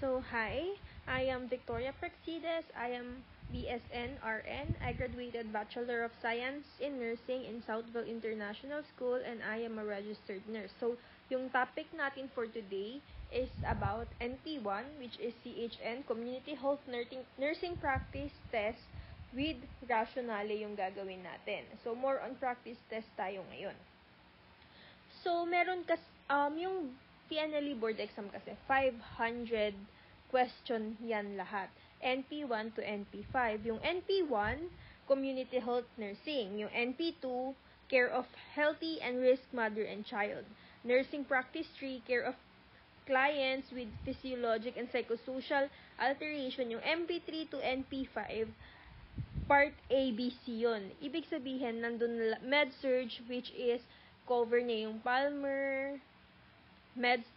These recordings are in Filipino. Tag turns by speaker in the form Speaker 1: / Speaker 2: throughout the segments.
Speaker 1: So, hi, I am Victoria Praxides. I am BSN RN. I graduated Bachelor of Science in Nursing in Southville International School, and I am a registered nurse. So, yung topic natin for today is about NP1, which is CHN, Community Health Nursing Practice Test with Rationale yung gagawin natin. So, more on practice test tayo ngayon. So, meron yung PNLE board exam kasi, 500 question yan lahat. NP1 to NP5. Yung NP1, Community Health Nursing. Yung NP2, Care of Healthy and Risk Mother and Child. Nursing Practice 3, Care of Clients with Physiologic and Psychosocial Alteration. Yung MP3 to NP5, Part ABC yun. Ibig sabihin, nandun Med-Surg, which is cover niya yung Palmer,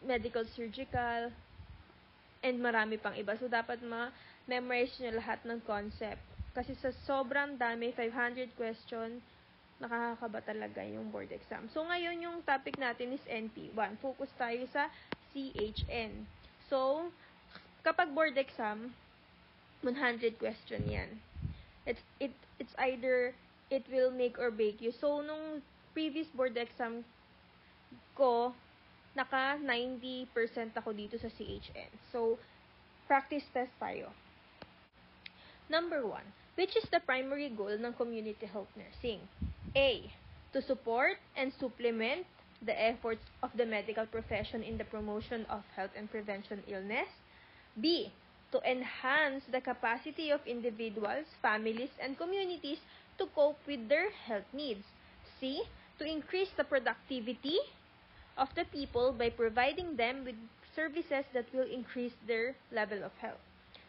Speaker 1: medical surgical, and marami pang iba. So, dapat ma-memorize nyo lahat ng concept. Kasi sa sobrang dami, 500 question, nakakakaba talaga yung board exam. So, ngayon yung topic natin is NP1. Focus tayo sa CHN. So, kapag board exam, 100 question yan. It's either it will make or break you. So, nung previous board exam ko, naka 90% ako dito sa CHN. So, practice test tayo. Number 1. Which is the primary goal ng community health nursing? A. To support and supplement the efforts of the medical profession in the promotion of health and prevention illness. B. To enhance the capacity of individuals, families, and communities to cope with their health needs. C. To increase the productivity of the people by providing them with services that will increase their level of health.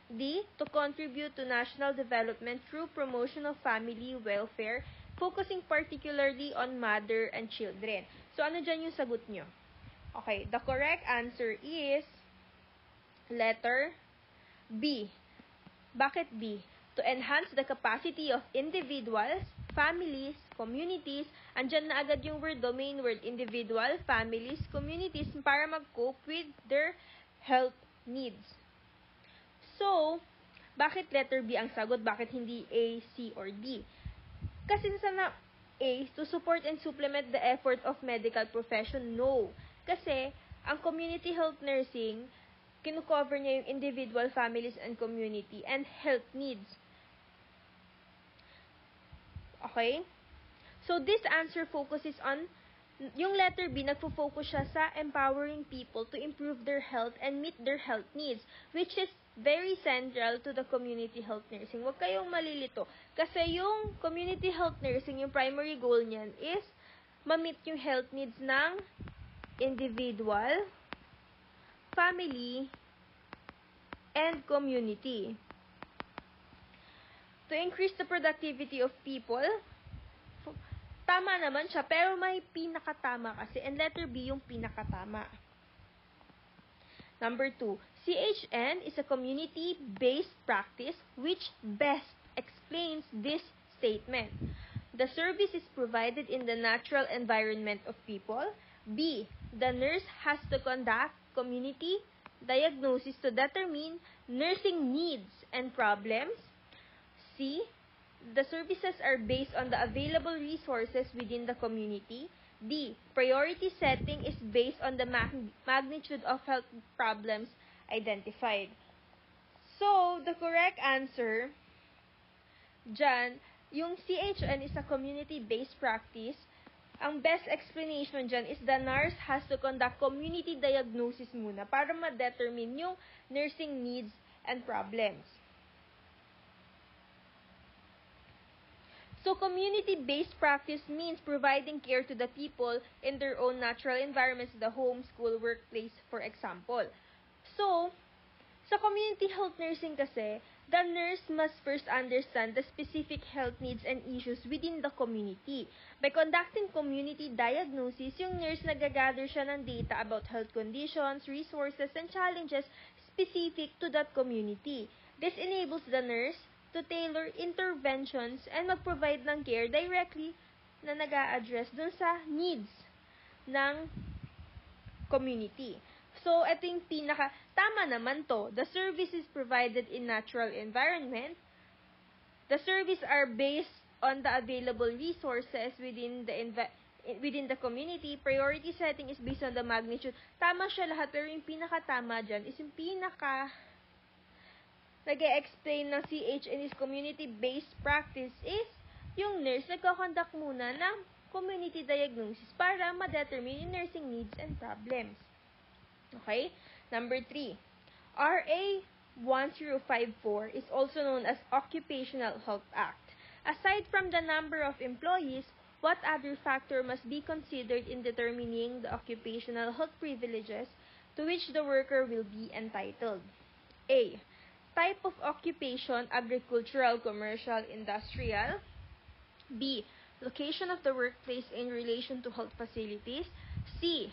Speaker 1: D. To contribute to national development through promotion of family welfare, focusing particularly on mother and children. So, ano dyan yung sagot nyo? Okay, the correct answer is letter B. Bakit B? To enhance the capacity of individuals, families, communities, andyan na agad yung main word, individual, families, communities, para mag-cope with their health needs. So, bakit letter B ang sagot? Bakit hindi A, C, or D? Kasi sana A, to support and supplement the effort of medical profession, no. Kasi, ang community health nursing, kinu-cover niya yung individual, families, and community, and health needs. Okay? So, this answer focuses on, yung letter B, nagfo-focus siya sa empowering people to improve their health and meet their health needs, which is very central to the community health nursing. Huwag kayong malilito. Kasi yung community health nursing, yung primary goal niyan is ma-meet yung health needs ng individual, family, and community. To increase the productivity of people, tama naman siya, pero may pinakatama kasi, and letter B yung pinakatama. Number 2, CHN is a community-based practice which best explains this statement. The service is provided in the natural environment of people. B, the nurse has to conduct community diagnosis to determine nursing needs and problems. C, the services are based on the available resources within the community. D, priority setting is based on the magnitude of health problems identified. So, the correct answer dyan, yung CHN is a community-based practice. Ang best explanation dyan is the nurse has to conduct community diagnosis muna para ma-determine yung nursing needs and problems. So, community-based practice means providing care to the people in their own natural environments, the home, school, workplace, for example. So, sa community health nursing kasi, the nurse must first understand the specific health needs and issues within the community. By conducting community diagnosis, yung nurse nagagather siya ng data about health conditions, resources, and challenges specific to that community. This enables the nurse to tailor interventions and mag-provide ng care directly na nag-a-address dun sa needs ng community. So, ito yung tama naman to. The service is provided in natural environment. The service are based on the available resources within the community. Priority setting is based on the magnitude. Tama siya lahat, pero yung pinakatama dyan is yung nag-e-explain ng CHN is community-based practice is yung nurse nagko-conduct muna ng community diagnosis para ma-determine yung nursing needs and problems. Okay? Number 3. RA 1054 is also known as Occupational Health Act. Aside from the number of employees, what other factor must be considered in determining the occupational health privileges to which the worker will be entitled? A. Type of occupation, agricultural, commercial, industrial. B. Location of the workplace in relation to health facilities. C.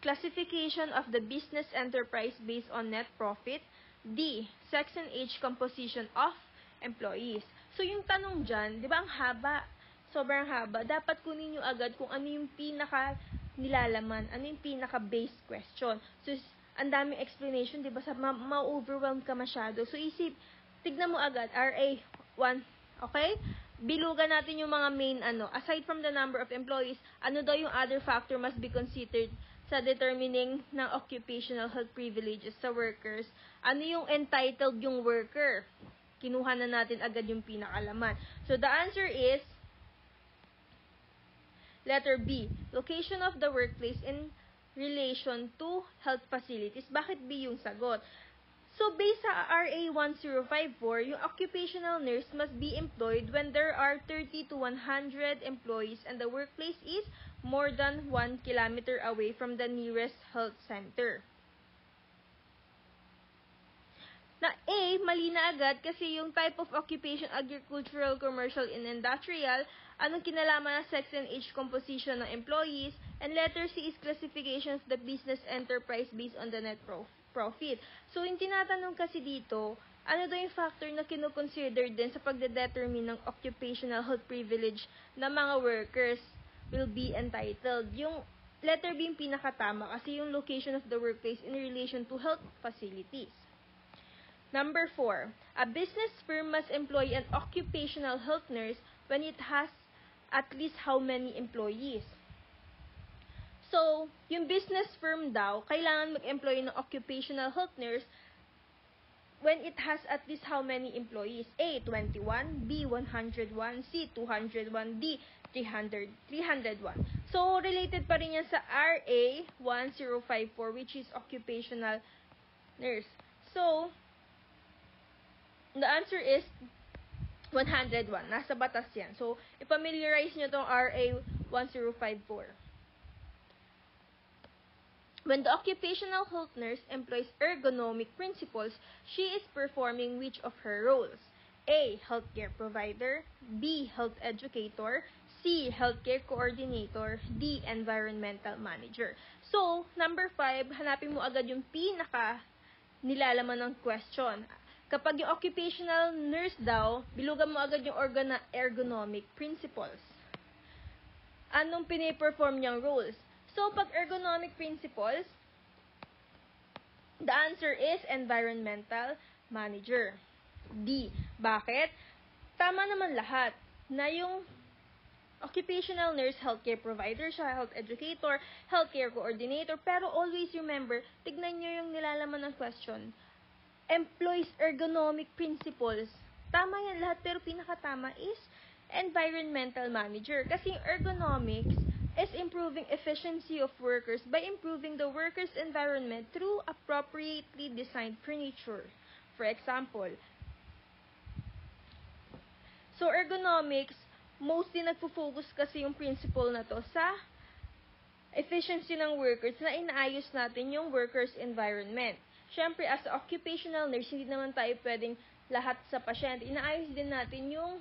Speaker 1: Classification of the business enterprise based on net profit. D. Sex and age composition of employees. So, yung tanong dyan, di ba ang haba? Sobrang haba. Dapat kunin nyo agad kung ano yung nilalaman, ano yung pinaka-base question. So, ang daming explanation, di ba? Ma-overwhelm ka masyado. So, tignan mo agad, RA 1, okay? Bilugan natin yung mga main, aside from the number of employees, ano daw yung other factor must be considered sa determining ng occupational health privileges sa workers. Ano yung entitled yung worker? Kinuha na natin agad yung pinakalaman. So, the answer is letter B, location of the workplace in relation to health facilities. Bakit B yung sagot? So, based sa RA 1054, yung occupational nurse must be employed when there are 30 to 100 employees and the workplace is more than 1 kilometer away from the nearest health center. Na A, mali na agad kasi yung type of occupation, agricultural, commercial, and industrial, anong kinalaman ng sex and age composition ng employees, and letter C is classification of the business enterprise based on the net profit. So, yung tinatanong kasi dito, ano daw yung factor na kinoconsider din sa pagdedetermine ng occupational health privilege ng mga workers will be entitled. Yung letter B yung pinakatama kasi yung location of the workplace in relation to health facilities. Number 4, a business firm must employ an occupational health nurse when it has at least how many employees? So, yung business firm daw, kailangan mag-employ ng occupational health nurse when it has at least how many employees? A, 21, B, 101, C, 201, D, 301. So, related pa rin yan sa RA 1054, which is occupational nurse. So, the answer is 101. Nasa batas yan. So, i-familiarize nyo itong RA 1054. When the occupational health nurse employs ergonomic principles, she is performing which of her roles? A. Healthcare provider. B. Health educator. C. Healthcare coordinator. D. Environmental manager. So, number 5, hanapin mo agad yung nilalaman ng question. Kapag yung occupational nurse daw, bilugan mo agad yung ergonomic principles. Anong piniperform niyang roles? So, pag ergonomic principles, the answer is environmental manager. D. Bakit? Tama naman lahat na yung occupational nurse, healthcare provider siya, health educator, healthcare coordinator, pero always remember, tignan nyo yung nilalaman ng question. Employs ergonomic principles. Tama yan lahat, pero pinakatama is environmental manager. Kasi yung ergonomics is improving efficiency of workers by improving the workers' environment through appropriately designed furniture. For example, so ergonomics, mostly nagpo-focus kasi yung principle na to sa efficiency ng workers na inaayos natin yung workers' environment. Siyempre, as a occupational nurse, hindi naman tayo pwedeng lahat sa pasyente. Inaayos din natin yung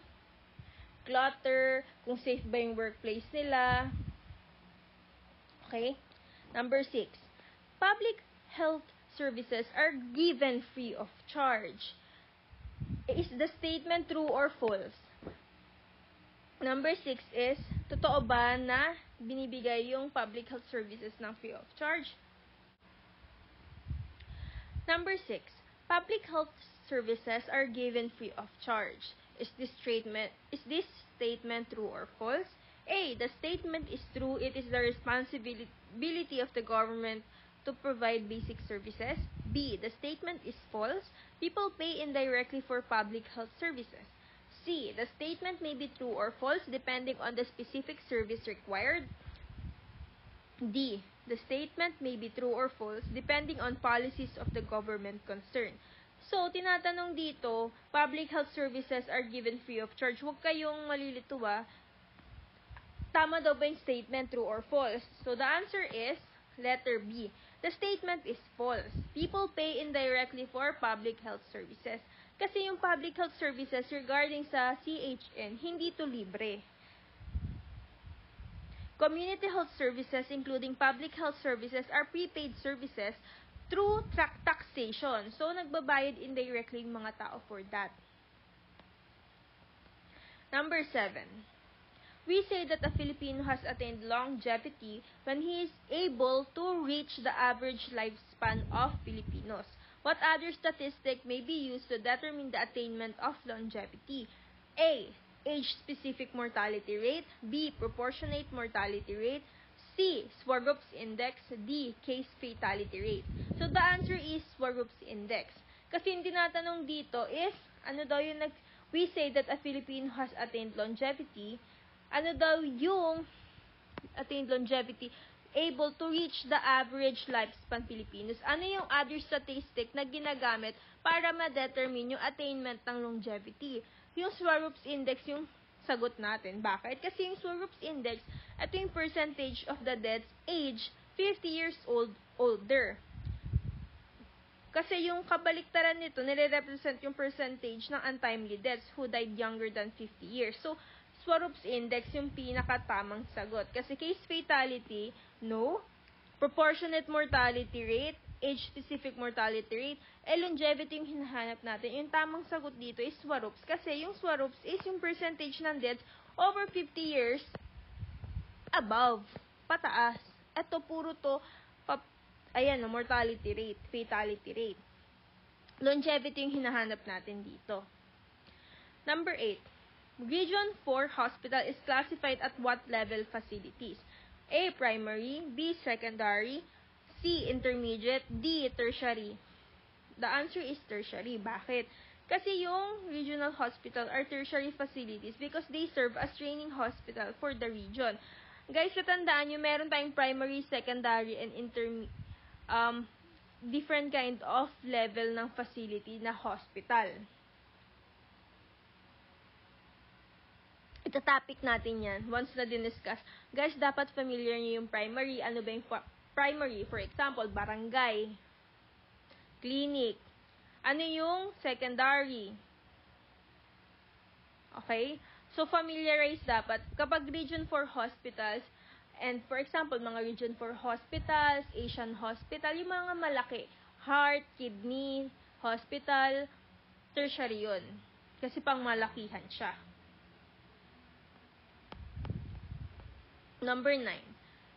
Speaker 1: clutter, kung safe ba yung workplace nila. Okay? Number 6. Public health services are given free of charge. Is the statement true or false? Number 6 is, totoo ba na binibigay yung public health services ng free of charge? Number 6. Public health services are given free of charge. Is this statement true or false? A. The statement is true. It is the responsibility of the government to provide basic services. B. The statement is false. People pay indirectly for public health services. C. The statement may be true or false depending on the specific service required. D. The statement may be true or false depending on policies of the government concerned. So, tinatanong dito, public health services are given free of charge. Huwag kayong malilito Tama daw ba yung statement, true or false? So, the answer is letter B. The statement is false. People pay indirectly for public health services. Kasi yung public health services regarding sa CHN, hindi to libre. Community health services, including public health services, are prepaid services through taxation. So, nagbabayad indirectly yung mga tao for that. Number 7. We say that a Filipino has attained longevity when he is able to reach the average lifespan of Filipinos. What other statistic may be used to determine the attainment of longevity? A. Age-specific mortality rate. B. Proportionate mortality rate. C. Swarups Index. D. Case fatality rate. So, the answer is Swarups Index. Kasi yung tinatanong dito is, we say that a Filipino has attained longevity. Ano daw yung attained longevity? Able to reach the average lifespan Filipinos. Ano yung other statistic na ginagamit para ma-determine yung attainment ng longevity? Yung Swarups Index yung sagot natin. Bakit? Kasi yung Swarups Index, ito yung percentage of the deaths age 50 years older. Kasi yung kabaliktaran nito, nire-represent yung percentage ng untimely deaths who died younger than 50 years. So, Swarups Index yung pinakatamang sagot. Kasi case fatality, no. Proportionate mortality rate, age-specific mortality rate, longevity yung hinahanap natin. Yung tamang sagot dito is Swarups. Kasi yung Swarups is yung percentage ng deaths over 50 years above, pataas. Ito puro to, mortality rate, fatality rate. Longevity yung hinahanap natin dito. Number 8. Region 4 hospital is classified at what level facilities? A. Primary. B. Secondary. C. Intermediate. D. Tertiary. The answer is tertiary. Bakit? Kasi yung regional hospital are tertiary facilities because they serve as training hospital for the region. Guys, katandaan nyo, meron tayong primary, secondary, and different kind of level ng facility na hospital. Ita-topic natin yan once na diniscuss. Guys, dapat familiar nyo yung primary. Ano ba yung primary? For example, barangay, clinic. Ano yung secondary? Okay? So, familiarize dapat. Kapag Region 4 hospitals, and for example, mga Region 4 hospitals, Asian Hospital, yung mga malaki, heart, kidney, hospital, tertiary yun. Kasi pang malakihan siya. Number 9.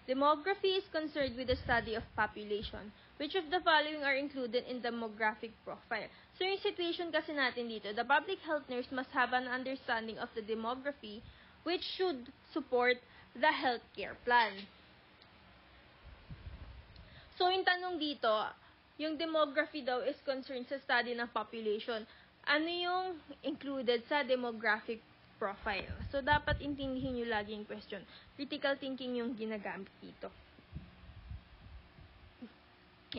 Speaker 1: Demography is concerned with the study of population. Which of the following are included in demographic profile? So, yung situation kasi natin dito, the public health nurse must have an understanding of the demography which should support the healthcare plan. So, yung tanong dito, yung demography daw is concerned sa study ng population. Ano yung included sa demographic profile? So, dapat intindihin nyo lagi yung question. Critical thinking yung ginagamit dito.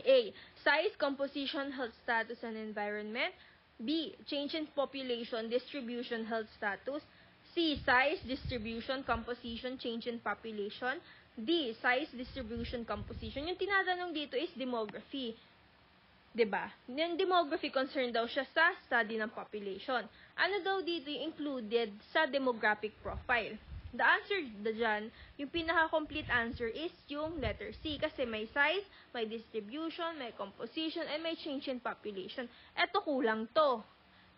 Speaker 1: A. Size, composition, health status, and environment. B. Change in population, distribution, health status. C. Size, distribution, composition, change in population. D. Size, distribution, composition. Yung tinatanong dito is demography. Diba? Yung demography concern daw siya sa study ng population. Ano daw dito yung included sa demographic profile? The answer dyan, yung pinaka-complete answer is yung letter C. Kasi may size, may distribution, may composition, and may change in population. Eto kulang to.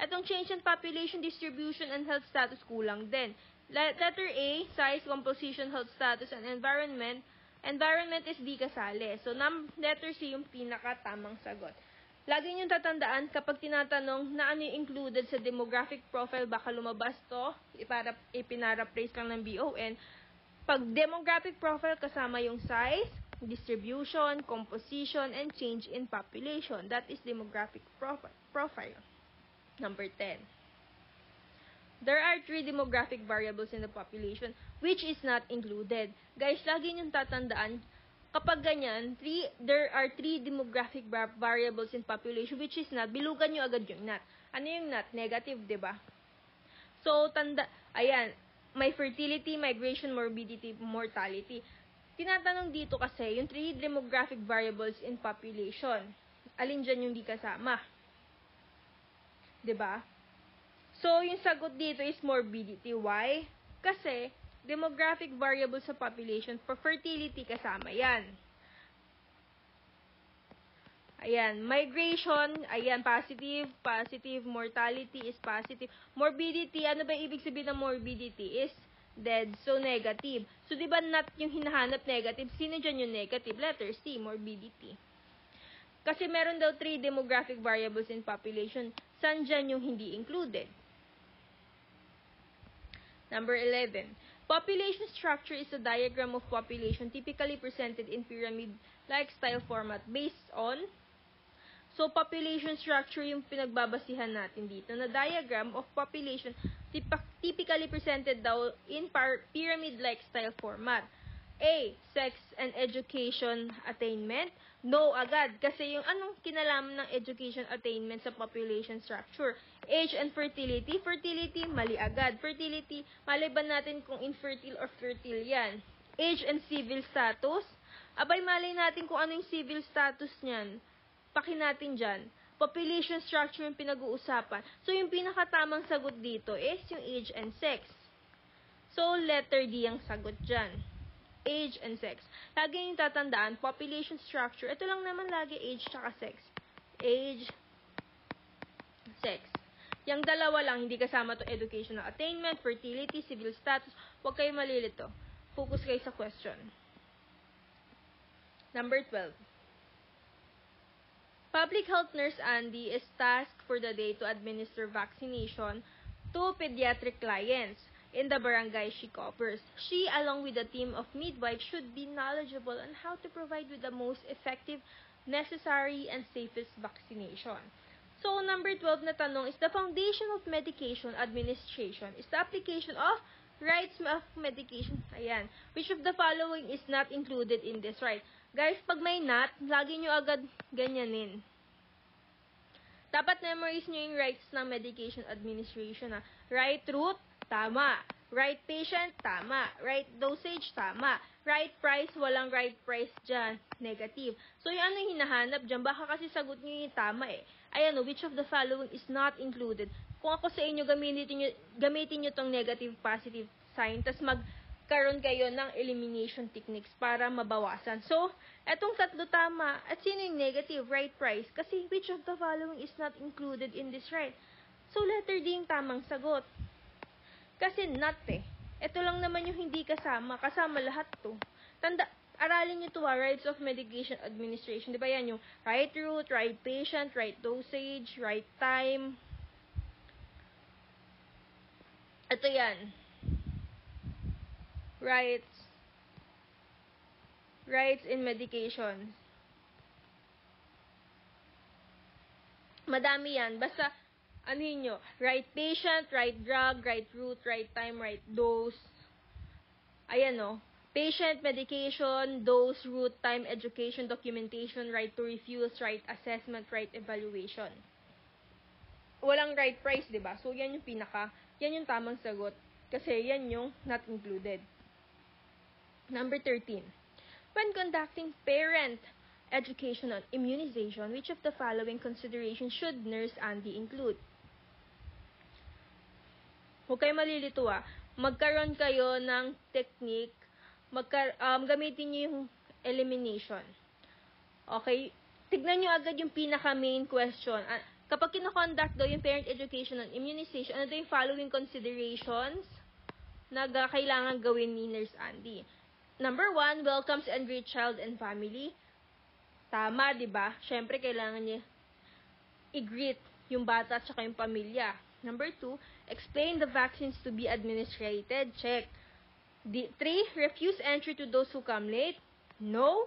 Speaker 1: Etong change in population, distribution, and health status kulang din. Letter A, size, composition, health status, and environment. Environment is di kasali. So, letter C yung pinaka-tamang sagot. Lagi niyong tatandaan kapag tinatanong na ano yung included sa demographic profile, baka lumabas to, ipinaraphrase lang ng BON. Pag demographic profile, kasama yung size, distribution, composition, and change in population. That is demographic profile. Number 10. There are 3 demographic variables in the population which is not included. Guys, lagi niyong tatandaan, kapag ganyan, there are 3 demographic variables in population which is not, bilugan nyo agad yung not. Ano yung not? Negative, di ba? So, ayan, may fertility, migration, morbidity, mortality. Tinatanong dito kasi, yung 3 demographic variables in population, alin dyan yung di kasama? Di ba? So, yung sagot dito is morbidity. Why? Kasi, demographic variable sa population, for fertility kasama yan. Ayan, migration, ayan, positive, mortality is positive. Morbidity, ano ba ibig sabihin ng morbidity? Is dead, so negative. So, di ba not yung hinahanap negative? Sino dyan yung negative? Letter C, morbidity. Kasi meron daw 3 demographic variables in population. Saan dyan yung hindi included? Number 11. Population structure is a diagram of population typically presented in pyramid-like style format based on. So, population structure yung pinagbabasihan natin dito na diagram of population typically presented daw in pyramid-like style format. A. Sex and education attainment. No agad. Kasi yung anong kinalaman ng education attainment sa population structure? Age and fertility. Fertility, mali agad. Fertility, maliban natin kung infertile or fertile yan. Age and civil status. Abay, mali natin kung ano yung civil status niyan. Paki natin dyan. Population structure yung pinag-uusapan. So, yung pinakatamang sagot dito is yung age and sex. So, letter D ang sagot dyan. Age and sex. Lagi yung tatandaan, population structure. Ito lang naman lagi, age tsaka sex. Age, sex. Yung dalawa lang, hindi kasama to educational attainment, fertility, civil status. Huwag kayo malilito. Focus kayo sa question. Number 12. Public Health Nurse Andy is tasked for the day to administer vaccination to pediatric clients in the barangay she covers. She, along with a team of midwives, should be knowledgeable on how to provide with the most effective, necessary, and safest vaccination. So, number 12 na tanong is the foundation of medication administration is the application of rights of medication. Ayan. Which of the following is not included in this right? Guys, pag may not, lagi nyo agad ganyanin. Dapat memorize nyo yung rights ng medication administration. Right route, tama. Right patient, tama. Right dosage, tama. Right price, walang right price dyan. Negative. So, yung ano yung hinahanap dyan, baka kasi sagot nyo yung tama eh. Ayan which of the following is not included? Kung ako sa inyo, gamitin nyo tong negative, positive sign, tas magkaroon kayo ng elimination techniques para mabawasan. So, etong tatlo tama. At sino yung negative? Right price. Kasi which of the following is not included in this right? So, letter D yung tamang sagot. Kasi not eh. Ito lang naman yung hindi kasama. Kasama lahat to. Aralin nyo to rights of medication administration. Di ba yan yung right route, right patient, right dosage, right time. Ito yan. Rights in medication. Madami yan. Basta, ano nyo, right patient, right drug, right route, right time, right dose. Ayan patient, medication, dose, route, time, education, documentation, right to refuse, right assessment, right evaluation. Walang right price, diba? So, yan yung tamang sagot. Kasi yan yung not included. Number 13. When conducting parent education on immunization, which of the following considerations should Nurse Andy include? Huwag kayo malilito Magkaroon kayo ng technique, gamitin nyo yung elimination. Okay? Tignan nyo agad yung pinaka-main question. Kapag kinoconduct daw yung parent education on immunization, ano daw yung following considerations na kailangan gawin ni Nurse Andy? Number 1, welcomes and greet child and family. Tama, di ba? Syempre, kailangan niya i-greet yung bata at saka yung pamilya. Number 2, explain the vaccines to be administered. Check. 3, refuse entry to those who come late. No.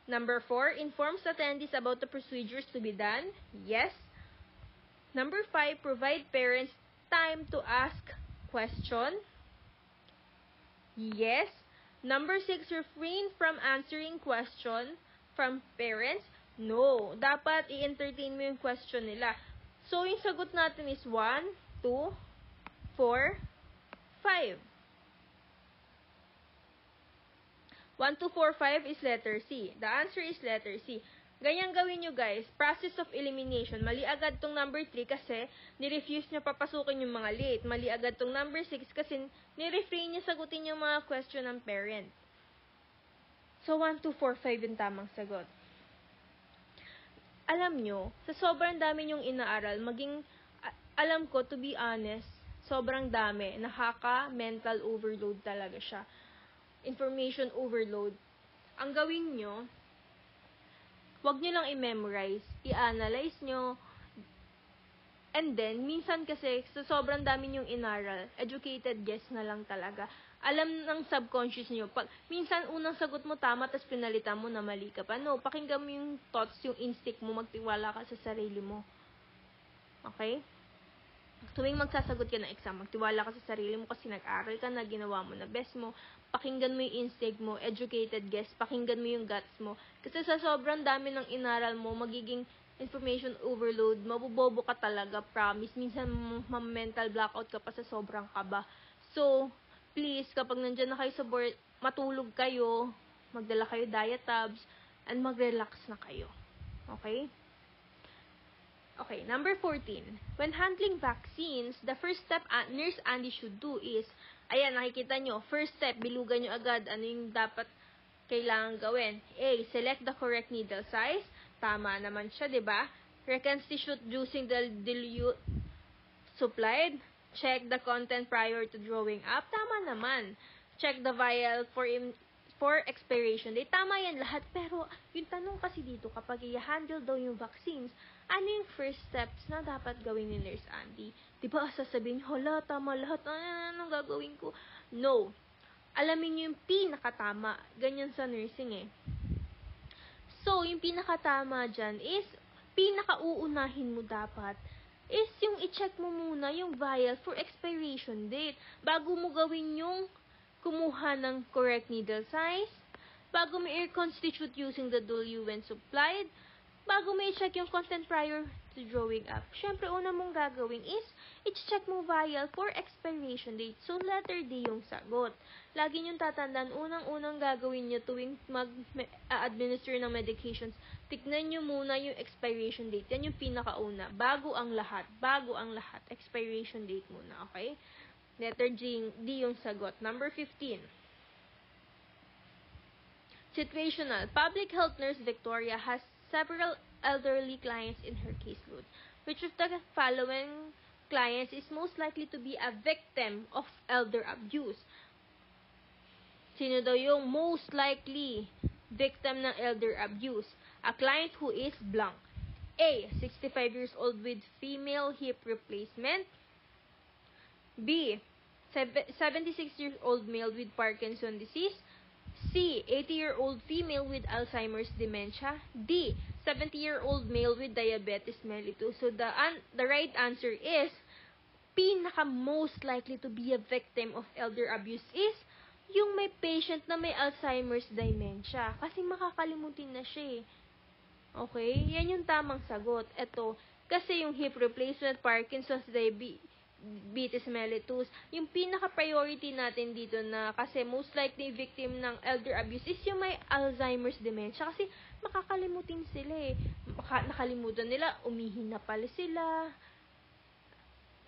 Speaker 1: Number 4, informs attendees about the procedures to be done. Yes. Number 5, provide parents time to ask question. Yes. Number 6, refrain from answering question from parents. No. Dapat i-entertain mo yung question nila. So, yung sagot natin is 1, 2, 4, 5. 1, 2, 4, 5 is letter C. The answer is letter C. Ganyan gawin nyo guys. Process of elimination. Mali agad tong number 3 kasi nirefuse nyo papasukin yung mga late. Mali agad tong number 6 kasi nirefrain nyo sagutin yung mga question ng parent. So, 1, 2, 4, 5 yung tamang sagot. Alam nyo, sa sobrang dami nyong inaaral, alam ko, to be honest, sobrang dami. Mental overload talaga siya. Information overload. Ang gawin nyo, wag nyo lang i-memorize, i-analyze nyo, and then, minsan kasi, sa sobrang dami nyong inaral, educated guess na lang talaga. Alam ng subconscious nyo, minsan unang sagot mo tama, tapos pinalitan mo na mali ka pa. No, pakinggan mo yung thoughts, yung instinct mo, magtiwala ka sa sarili mo. Okay? Tuwing magsasagot ka ng exam, magtiwala ka sa sarili mo kasi nag-aral ka na, ginawa mo na best mo, pakinggan mo yung instinct mo, educated guess, pakinggan mo yung guts mo. Kasi sa sobrang dami ng inaral mo, magiging information overload, mabubobo ka talaga, promise. Minsan, mental blackout ka pa sa sobrang kaba. So, please, kapag nandyan na kayo sa board, matulog kayo, magdala kayo diet tabs, and mag-relax na kayo. Okay? Okay, number 14. When handling vaccines, the first step Nurse Andy should do is, ayan, nakikita nyo, first step, bilugan nyo agad ano yung dapat kailangan gawin. A, select the correct needle size. Tama naman siya, diba? Reconstitute using the dilute supplied. Check the content prior to drawing up. Tama naman. Check the vial for expiration date. Tama yan lahat. Pero, yung tanong kasi dito, kapag i-handle daw yung vaccines, ano yung first steps na dapat gawin ni Nurse Andy? Diba, sasabihin, hala, tama lahat. Anong gagawin ko? No. Alamin nyo yung pinakatama. Ganyan sa nursing eh. So, yung pinakatama dyan is, pinakauunahin mo dapat is yung i-check mo muna yung vial for expiration date. Bago mo gawin yung kumuha ng correct needle size, bago mo i-reconstitute using the dilute when supplied, bago mo i-check yung content prior to drawing up. Syempre, una mong gagawin is, i-check mo vial for expiration date. So, letter D yung sagot. Lagi niyong tatandaan, unang-unang gagawin niyo tuwing mag-administer ng medications, tignan niyo muna yung expiration date. Yan yung pinakauna. Bago ang lahat. Expiration date muna, okay? Letter D yung sagot. Number 15. Situational. Public health nurse Victoria has several elderly clients in her caseload. Which of the following clients is most likely to be a victim of elder abuse? Sino daw yung most likely victim ng elder abuse? A client who is blank. A, 65 years old with female hip replacement. B, 76 years old male with Parkinson disease. C, 80-year-old female with Alzheimer's dementia. D, 70-year-old male with diabetes mellitus. So the right answer is, most likely to be a victim of elder abuse is yung may patient na may Alzheimer's dementia. Kasi makakalimutin na siya eh. Okay? Yan yung tamang sagot. Ito, kasi yung hip replacement, Parkinson's, diabetes mellitus, yung pinaka-priority natin dito na kasi most likely victim ng elder abuse is yung may Alzheimer's dementia. Kasi makakalimutin sila eh. Nakalimutan nila, umihin na pala sila,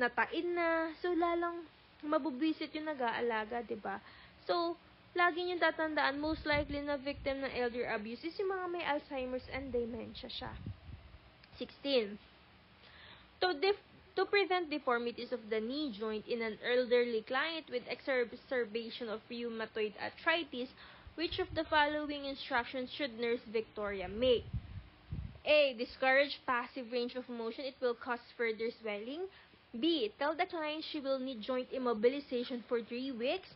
Speaker 1: natain na, so lalang mabubwisit yung nag-aalaga, diba? So, lagi nyo tatandaan, most likely na victim ng elder abuse is yung mga may Alzheimer's and dementia siya. 16. To prevent deformities of the knee joint in an elderly client with exacerbation of rheumatoid arthritis, which of the following instructions should Nurse Victoria make? A. Discourage passive range of motion. It will cause further swelling. B. Tell the client she will need joint immobilization for 3 weeks.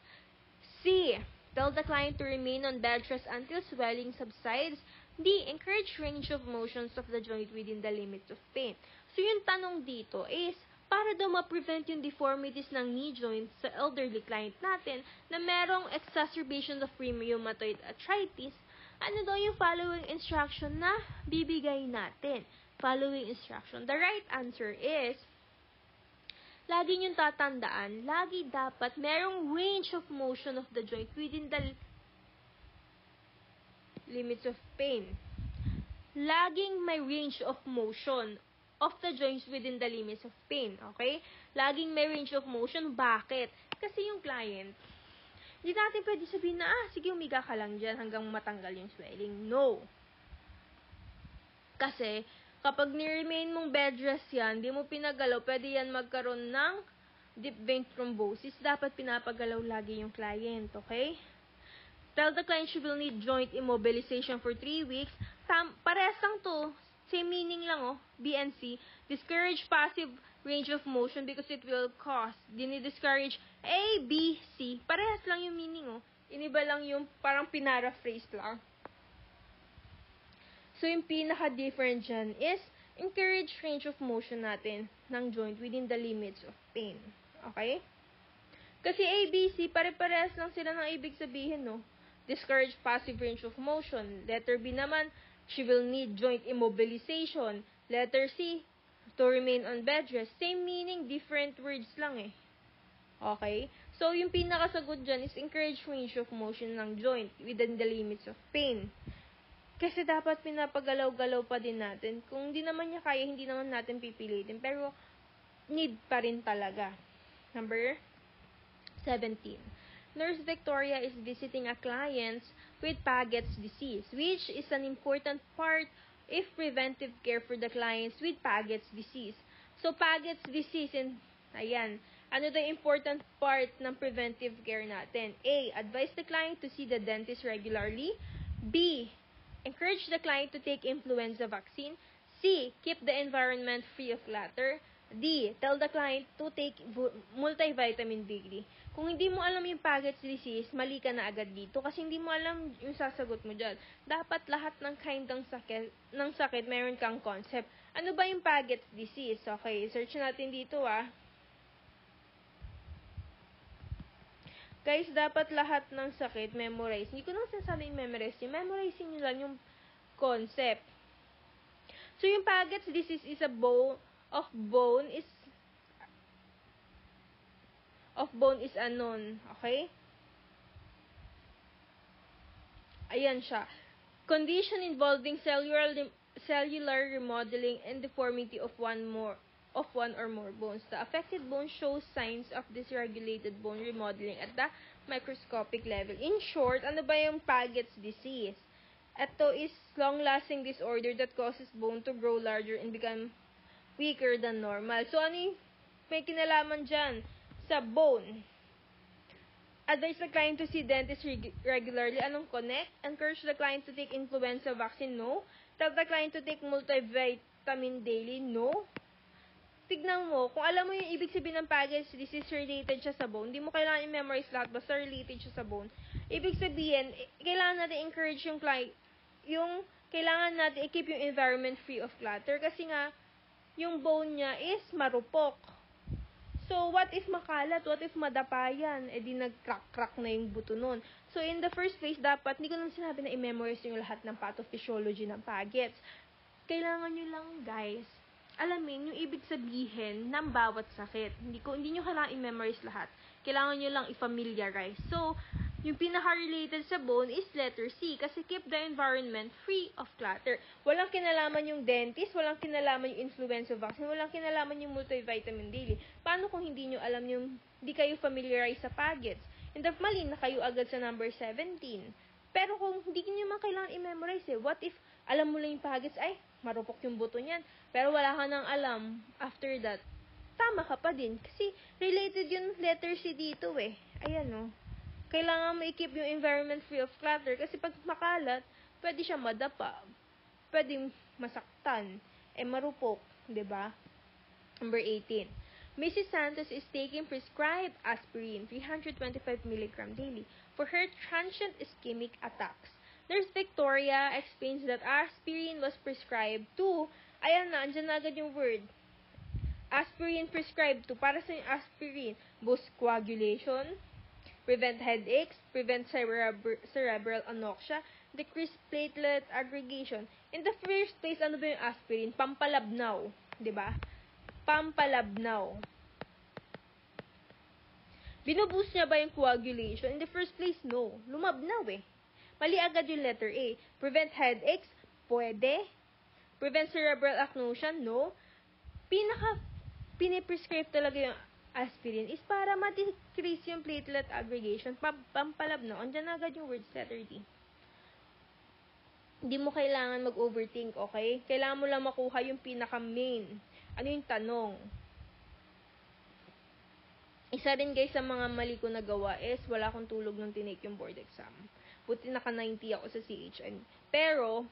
Speaker 1: C. Tell the client to remain on bed rest until swelling subsides. D. Encourage range of motions of the joint within the limits of pain. So, yung tanong dito is, para daw ma-prevent yung deformities ng knee joint sa elderly client natin na merong exacerbation of rheumatoid arthritis, ano daw yung following instruction na bibigay natin? Following instruction. The right answer is, lagi niyong tatandaan, lagi dapat merong range of motion of the joint within the limits of pain. Laging may range of motion of the joints within the limits of pain, okay? Laging may range of motion. Bakit? Kasi yung client, hindi natin pwede sabihin na, sige, umiga ka lang dyan hanggang matanggal yung swelling. No. Kasi, kapag ni-remain mong bed rest yan, di mo pinagalaw, pwede yan magkaroon ng deep vein thrombosis. Dapat pinapagalaw lagi yung client, okay? Tell the client she will need joint immobilization for 3 weeks. Parehas lang to. Same meaning lang, B and C. Discourage passive range of motion because it will cause. Dini-discourage A, B, C. Parehas lang yung meaning, Iniba lang yung parang pinaraphrase lang. So, yung pinaka-different dyan is encourage range of motion natin ng joint within the limits of pain. Okay? Kasi A, B, C, pare-parehas lang sila ng ibig sabihin, Discourage passive range of motion. Letter B naman, she will need joint immobilization. Letter C, to remain on bed rest. Same meaning, different words lang Okay? So, yung pinakasagot dyan is encourage range of motion ng joint within the limits of pain. Kasi dapat pinapagalaw-galaw pa din natin. Kung hindi naman niya kaya, hindi naman natin pipilitin. Pero, need pa rin talaga. Number 17. Nurse Victoria is visiting a client with Paget's disease, which is an important part if preventive care for the clients with Paget's disease. So, Paget's disease, ayan, ano the important part ng preventive care natin? A. Advise the client to see the dentist regularly. B. Encourage the client to take influenza vaccine. C. Keep the environment free of clutter. D. Tell the client to take multivitamin D. Kung hindi mo alam yung Paget's disease, mali ka na agad dito kasi hindi mo alam yung sasagot mo dyan. Dapat lahat ng kind ng sakit, meron kang concept. Ano ba yung Paget's disease? Okay, search natin dito Guys, dapat lahat ng sakit memorize. Hindi ko naman sinasabing memorize. Memorize nyo lang yung concept. So, yung Paget's disease is bone is unknown. Okay? Ayan siya. Condition involving cellular remodeling and deformity of one or more bones. The affected bone shows signs of dysregulated bone remodeling at the microscopic level. In short, ano ba yung Paget's disease? Ito is long-lasting disorder that causes bone to grow larger and become weaker than normal. So, ano yung may kinalaman dyan sa bone? Advise the client to see dentist regularly. Anong connect? Encourage the client to take influenza vaccine? No. Tell the client to take multivitamin daily? No. Tignan mo, kung alam mo yung ibig sabihin ng Paget's disease related siya sa bone, hindi mo kailangan i-memorize lahat, basta related siya sa bone. Ibig sabihin, kailangan natin encourage yung client, kailangan natin i-keep yung environment free of clutter kasi nga, yung bone niya is marupok. So, what if makalat? What if madapayan? Di nag-crack-crack na yung buto nun. So, in the first place, dapat, hindi ko lang sinabi na i-memorize yung lahat ng pathophysiology ng Paget's. Kailangan nyo lang, guys, alamin yung ibig sabihin ng bawat sakit. Hindi nyo kailangan i-memorize lahat. Kailangan nyo lang i-familiarize. So, yung pinaka-related sa bone is letter C kasi keep the environment free of clutter. Walang kinalaman yung dentist, walang kinalaman yung influenza vaccine, walang kinalaman yung multivitamin daily. Paano kung hindi nyo alam hindi kayo familiarize sa Paget's? And if mali na kayo agad sa number 17. Pero kung hindi nyo man kailangan i-memorize what if alam mo lang yung Paget's, ay, marupok yung buto niyan. Pero wala ka nang alam after that, tama ka pa din. Kasi related yung letter C dito Ayan Kailangan mo i-keep yung environment free of clutter kasi pag makalat, pwede siya madapa. pwedeng masaktan, marupok, 'di ba? Number 18. Mrs. Santos is taking prescribed aspirin, 325 mg daily, for her transient ischemic attacks. Nurse Victoria explains that aspirin was prescribed to, ayan na, andyan na agad yung word. Aspirin prescribed to, para sa yung aspirin, boost coagulation, prevent headaches, prevent cerebral anoxia, decrease platelet aggregation. In the first place, ano ba yung aspirin? Pampalabnaw, 'di ba? Pampalabnaw. Binuboost niya ba yung coagulation? In the first place, no. Lumabnaw eh. Mali agad yung letter A. Prevent headaches? Pwede. Prevent cerebral anoxia? No. Piniprescribe talaga yung aspirin is para ma-decrease yung platelet aggregation. Pampalabnaw. Andyan agad yung words letter D. Hindi mo kailangan mag-overthink, okay? Kailangan mo lang makuha yung pinaka-main. Ano yung tanong? Isa rin guys sa mga mali ko nagawa is wala akong tulog nung tinake yung board exam. Buti naka-90 ako sa CHN. Pero,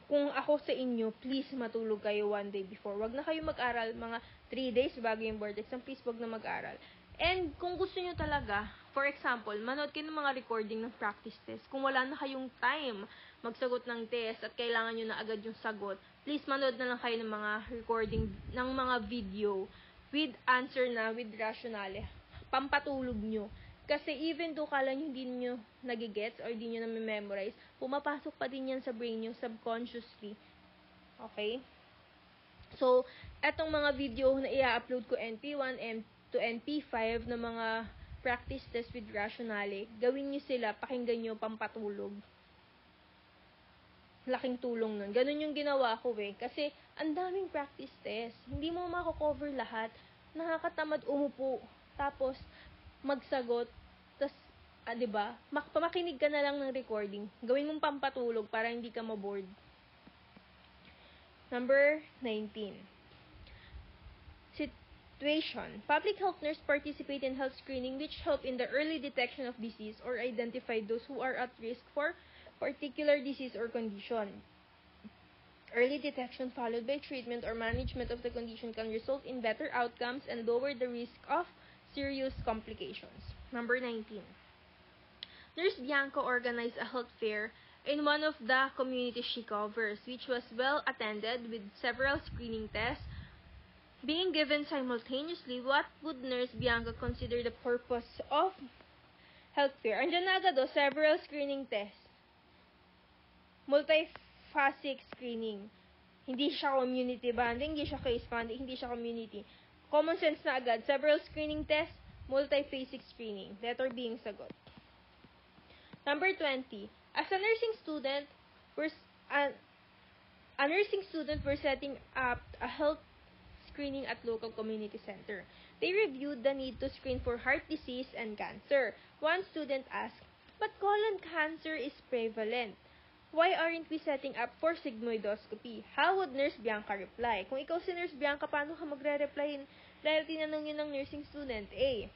Speaker 1: kung ako sa inyo, please matulog kayo 1 day before. Wag na kayo mag-aral mga 3 days bago yung board exam. Please wag na mag-aral. And kung gusto nyo talaga, for example, manood kayo ng mga recording ng practice test. Kung wala na kayong time magsagot ng test at kailangan nyo na agad yung sagot, please manood na lang kayo ng mga recording, ng mga video with answer na, with rationale. Pampatulog nyo. Kasi even though kala nyo hindi nyo nagigets or hindi nyo na-memorize, pumapasok pa din yan sa brain nyo subconsciously. Okay? So, etong mga video na i-upload ko NP1 to NP5 na mga practice test with rationale, gawin nyo sila, pakinggan nyo, pampatulog. Laking tulong nun. Ganun yung ginawa ko eh. Kasi, ang daming practice test. Hindi mo mako-cover lahat. Nakakatamad umupo. Tapos, magsagot. Tapos, diba? Makinig ka na lang ng recording. Gawin mong pampatulog para hindi ka maboard. Number 19. Situation. Public health nurse participate in health screening which help in the early detection of disease or identify those who are at risk for particular disease or condition. Early detection followed by treatment or management of the condition can result in better outcomes and lower the risk of serious complications. Number 19. Nurse Bianca organized a health fair in one of the communities she covers, which was well attended with several screening tests being given simultaneously. What would Nurse Bianca consider the purpose of health fair? Andiyan na agad several screening tests. Multiphasic screening. Hindi siya community banding, hindi siya case banding, hindi siya community. Common sense na agad. Several screening tests, multiphasic screening. Letter B yung sagot. Number 20. As a nursing student, we're setting up a health screening at local community center. They reviewed the need to screen for heart disease and cancer. One student asked, "But colon cancer is prevalent. Why aren't we setting up for sigmoidoscopy?" How would Nurse Bianca reply? Kung ikaw si Nurse Bianca, paano ka magre-reply dahil tinanong yun ng nursing student? A.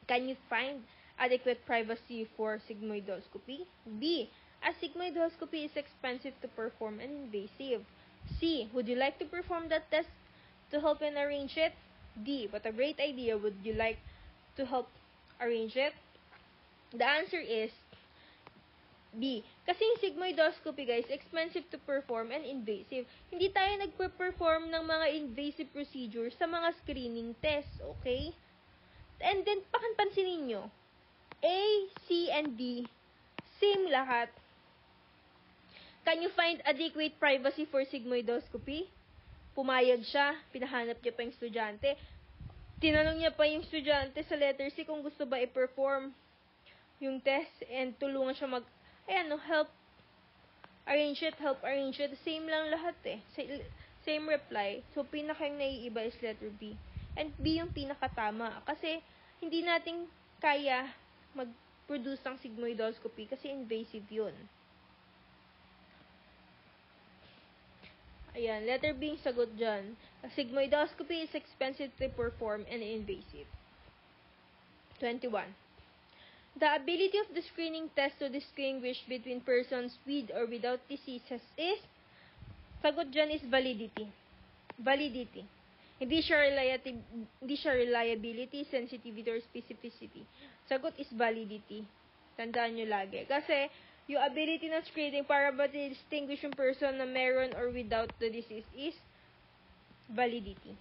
Speaker 1: Can you find adequate privacy for sigmoidoscopy? B. A sigmoidoscopy is expensive to perform and invasive. C. Would you like to perform that test to help and arrange it? D. What a great idea. Would you like to help arrange it? The answer is B. Kasi yung sigmoidoscopy, guys, expensive to perform and invasive. Hindi tayo nagpe-perform ng mga invasive procedures sa mga screening tests, okay? And then, pansinin nyo, A, C, and D, same lahat. Can you find adequate privacy for sigmoidoscopy? Pumayag siya, pinahanap niya pa yung estudyante. Tinanong niya pa yung estudyante sa letter C kung gusto ba i-perform yung test and tulungan siya help arrange it. Same lang lahat eh. Same reply. So, pinaka yung naiiba is letter B. And B yung pinakatama. Kasi, hindi natin kaya mag-produce ng sigmoidoscopy kasi invasive yun. Ayan, letter B yung sagot dyan. Sigmoidoscopy is expensive to perform and invasive. 21. The ability of the screening test to distinguish between persons with or without diseases is Sagot dyan is validity. Validity. Hindi siya reliability, sensitivity, or specificity. Sagot is validity. Tandaan nyo lagi. Kasi, yung ability ng screening para ma-distinguish yung person na meron or without the disease is validity.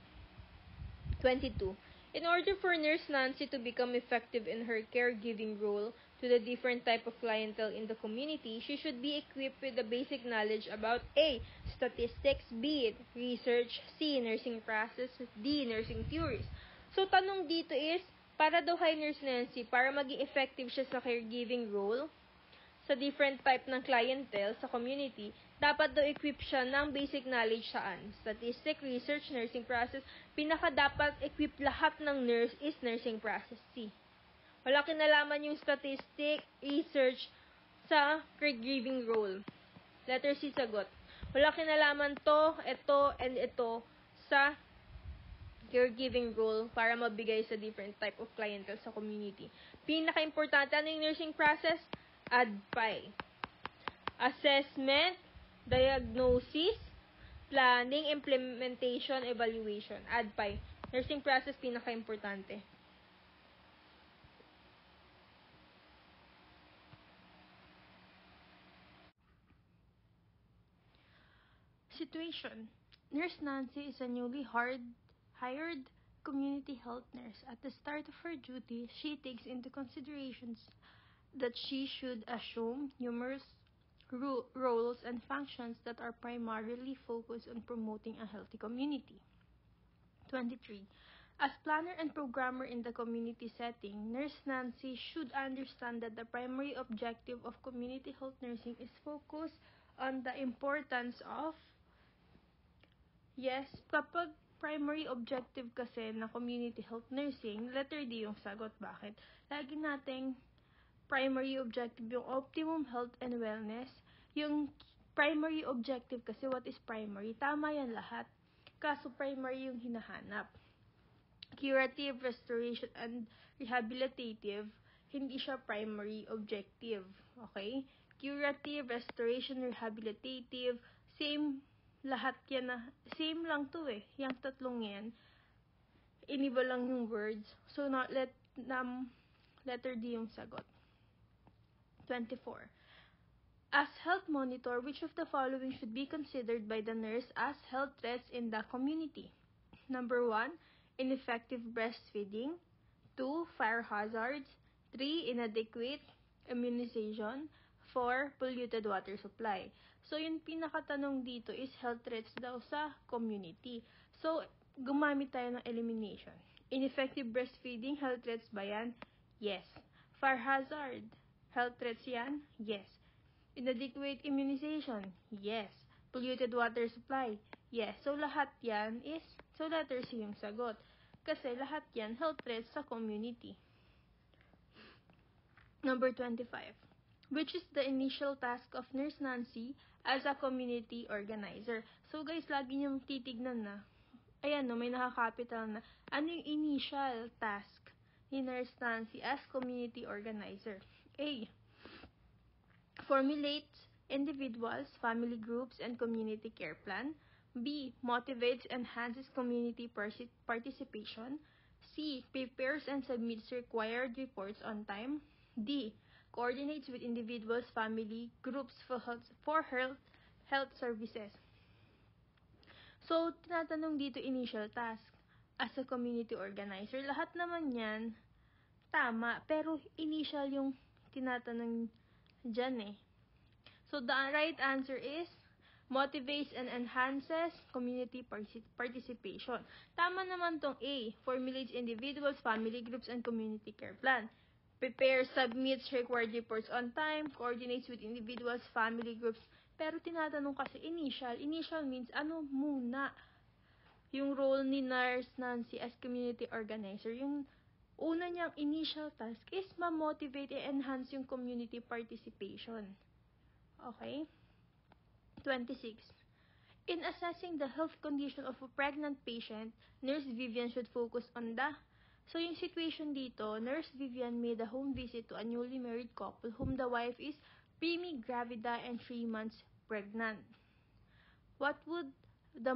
Speaker 1: 22. In order for Nurse Nancy to become effective in her caregiving role to the different type of clientele in the community, she should be equipped with the basic knowledge about A. Statistics, B. Research, C. Nursing process, D. Nursing theories. So, tanong dito is, para daw kay Nurse Nancy, para maging effective siya sa caregiving role, sa different type ng clientele sa community, dapat daw equip siya ng basic knowledge saan? Statistic, research, nursing process. Pinaka dapat equip lahat ng nurse is nursing process. C. Wala kinalaman yung statistic, research sa caregiving role. Letter C sagot. Wala kinalaman to, ito, and ito sa caregiving role para mabigay sa different type of clientele sa community. Pinaka-importante, ano yung nursing process? ADPI. Assessment, diagnosis, planning, implementation, evaluation. ADPI. Nursing process, pinaka-importante. Situation. Nurse Nancy is a newly hired community health nurse. At the start of her duty, she takes into considerations that she should assume numerous roles and functions that are primarily focused on promoting a healthy community. 23. As planner and programmer in the community setting, Nurse Nancy should understand that the primary objective of community health nursing is focused on the importance of kapag primary objective kasi na community health nursing, letter D yung sagot. Bakit? Lagi nating primary objective yung optimum health and wellness. Yung primary objective kasi, what is primary? Tama yan lahat. Kaso primary yung hinahanap. Curative, restoration, and rehabilitative, hindi siya primary objective. Okay? Curative, restoration, rehabilitative, same lahat yan na, same lang to eh. Yung tatlong yan, iniba lang yung words. So, letter D yung sagot. 24. As health monitor, which of the following should be considered by the nurse as health threats in the community? Number 1, ineffective breastfeeding. 2, fire hazards. 3, inadequate immunization. 4, polluted water supply. So, yung pinakatanong dito is health threats daw sa community. So, gumamit tayo ng elimination. Ineffective breastfeeding, health threats ba yan? Yes. Fire hazard, health threats yan? Yes. Inadequate immunization? Yes. Polluted water supply? Yes. So, lahat yan is, so letter C yung sagot. Kasi lahat yan health threats sa community. Number 25. Which is the initial task of Nurse Nancy as a community organizer? So, guys, lagi niyong titignan na. Ayan, no, may nakakapital na. Ano yung initial task ni Nurse Nancy as community organizer? A. Formulates individuals, family groups, and community care plan. B. Motivates and enhances community participation. C. Prepares and submits required reports on time. D. Coordinates with individuals, family groups for health services. So, tinatanong dito initial task as a community organizer. Lahat naman yan, tama, pero initial yung tinatanong dyan eh. So, the right answer is motivates and enhances community participation. Tama naman tong A, formulates individuals, family groups, and community care plan. Prepares, submits required reports on time, coordinates with individuals, family groups. Pero tinatanong kasi initial. Initial means ano muna yung role ni Nurse Nancy as community organizer. Yung una niyang initial task is ma-motivate and enhance yung community participation. Okay? 26. In assessing the health condition of a pregnant patient, Nurse Vivian should focus on the... So, yung situation dito, Nurse Vivian made a home visit to a newly married couple whom the wife is primi gravida and 3 months pregnant. What would the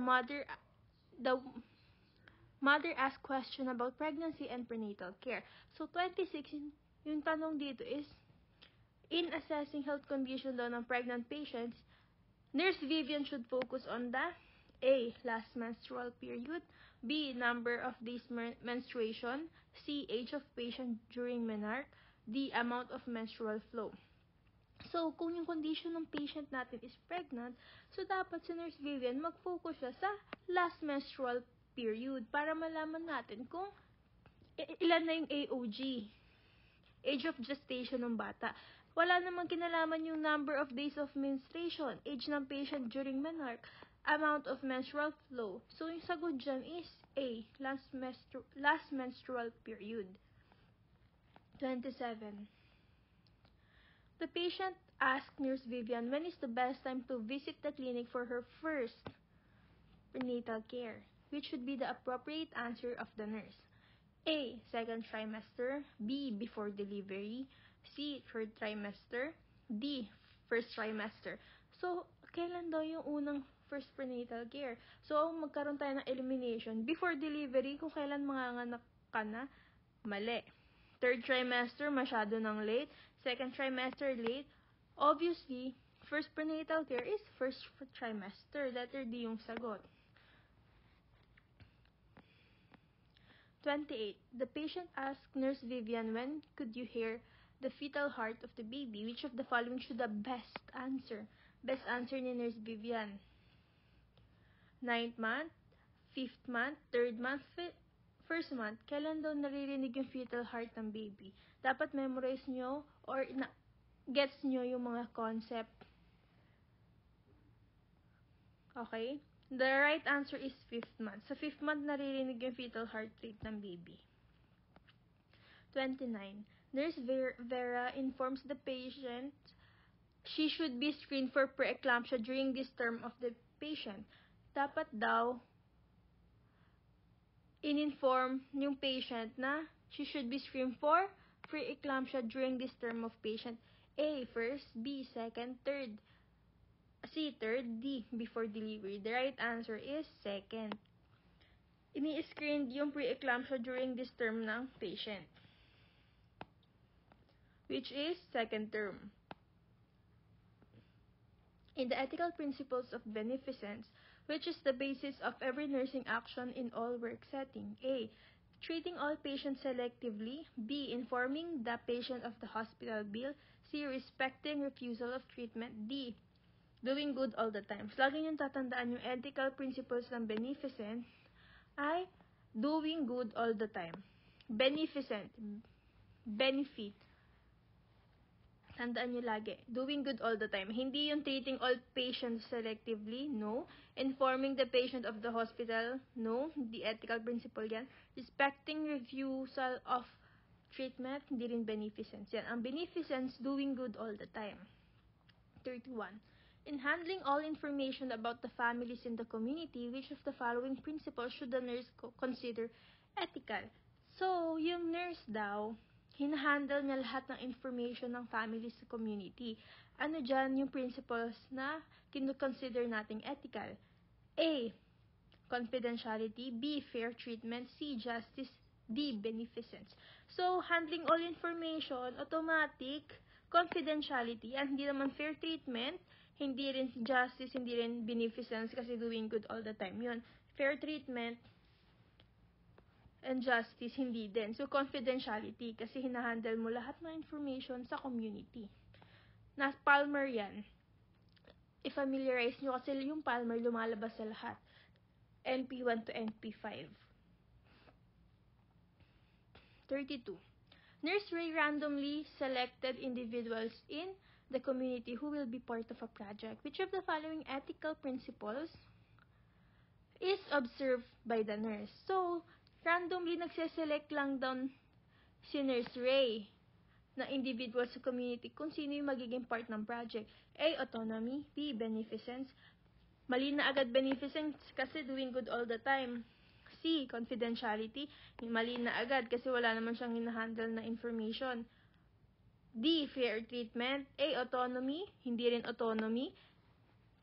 Speaker 1: the mother ask question about pregnancy and prenatal care? So, 26, yung tanong dito is, in assessing health condition daw ng pregnant patients, Nurse Vivian should focus on the A. Last menstrual period, B. Number of days menstruation, C. Age of patient during menarche, D. Amount of menstrual flow. So, kung yung condition ng patient natin is pregnant, so dapat si Nurse Vivian mag-focus siya sa last menstrual period para malaman natin kung ilan na yung AOG, age of gestation ng bata. Wala namang kinalaman yung number of days of menstruation, age ng patient during menarche, amount of menstrual flow. So, yung sagot dyan is A, last menstrual period. 27. The patient asked Nurse Vivian when is the best time to visit the clinic for her first prenatal care, which should be the appropriate answer of the nurse. A. Second trimester, B. Before delivery, C. Third trimester, D. First trimester. So, kailan daw yung unang first prenatal care? So, magkaroon tayo ng elimination. Before delivery, kung kailan manganganak ka na, mali. Third trimester, masyado ng late. Second trimester, late. Obviously, first prenatal care is first trimester. Letter D yung sagot. 28. The patient asked Nurse Vivian when could you hear the fetal heart of the baby. Which of the following should the best answer? Best answer ni Nurse Vivian. 9th month, 5th month, 3rd month, 1st month. Kailan daw naririnig yung fetal heart ng baby? Dapat memorize nyo or gets nyo yung mga concept. Okay? The right answer is 5th month. Sa 5th month, naririnig yung fetal heart rate ng baby. 29. Nurse Vera informs the patient she should be screened for preeclampsia during this term of the patient. Dapat daw in-inform yung patient na she should be screened for preeclampsia during this term of patient. A. First, B. Second, third, C. Third, D. Before delivery. The right answer is second. Ini-screened yung preeclampsia during this term ng patient, which is second term. In the ethical principles of beneficence, which is the basis of every nursing action in all work setting. A. Treating all patients selectively. B. Informing the patient of the hospital bill. C. Respecting refusal of treatment. D. Doing good all the time. So, lagi niyong tatandaan yung ethical principles ng beneficent ay doing good all the time. Beneficent. Benefit. Tandaan nyo lagi. Doing good all the time. Hindi yung treating all patients selectively. No. Informing the patient of the hospital. No. Hindi ethical principle yan. Respecting refusal of treatment. Hindi rin beneficence yan. Ang beneficence, doing good all the time. 31. In handling all information about the families in the community, which of the following principles should the nurse consider ethical? So, yung nurse daw, hinahandle niya lahat ng information ng families sa community. Ano dyan yung principles na kinukonsider nating ethical? A. Confidentiality. B. Fair treatment. C. Justice. D. Beneficence. So, handling all information, automatic, confidentiality, and hindi naman fair treatment, hindi rin justice, hindi rin beneficence kasi doing good all the time yun. Fair treatment and justice, hindi din. So, confidentiality kasi hinahandle mo lahat ng information sa community. Palmer yan. I-familiarize nyo kasi yung Palmer lumalabas sa lahat. NP1 to NP5. 32. Nurse Ray randomly selected individuals in the community who will be part of a project. Which of the following ethical principles is observed by the nurse? So, randomly nagse-select lang doon si Nurse Ray na individual sa community kung sino yung magiging part ng project. A. Autonomy. B. Beneficence. Mali na agad beneficence kasi doing good all the time. C. Confidentiality. Mali na agad kasi wala naman siyang hinahandle na information. D. Fair treatment. A. Autonomy. Hindi rin autonomy.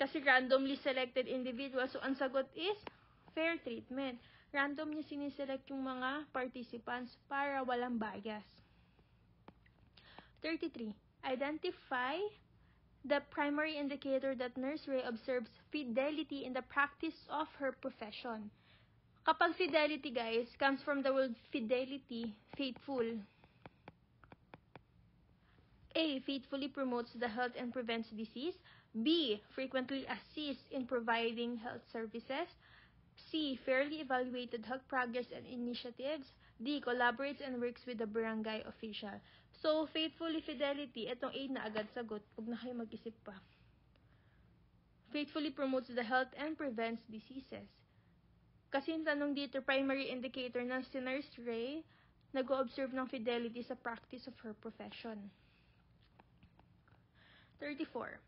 Speaker 1: Kasi randomly selected individual. So, ang sagot is fair treatment. Random niya siniselect yung mga participants para walang bias. 33. Identify the primary indicator that Nurse Ray observes fidelity in the practice of her profession. Kapag fidelity, guys, comes from the word fidelity, faithful. A. Faithfully promotes the health and prevents disease. B. Frequently assists in providing health services. C. Fairly evaluated health progress and initiatives. D. Collaborates and works with the barangay official. So, faithfully fidelity, itong A na agad sagot. Huwag na kayo mag-isip pa. Faithfully promotes the health and prevents diseases. Kasi yung tanong dito, primary indicator na si Nurse Ray nag-o-observe ng fidelity sa practice of her profession. 34.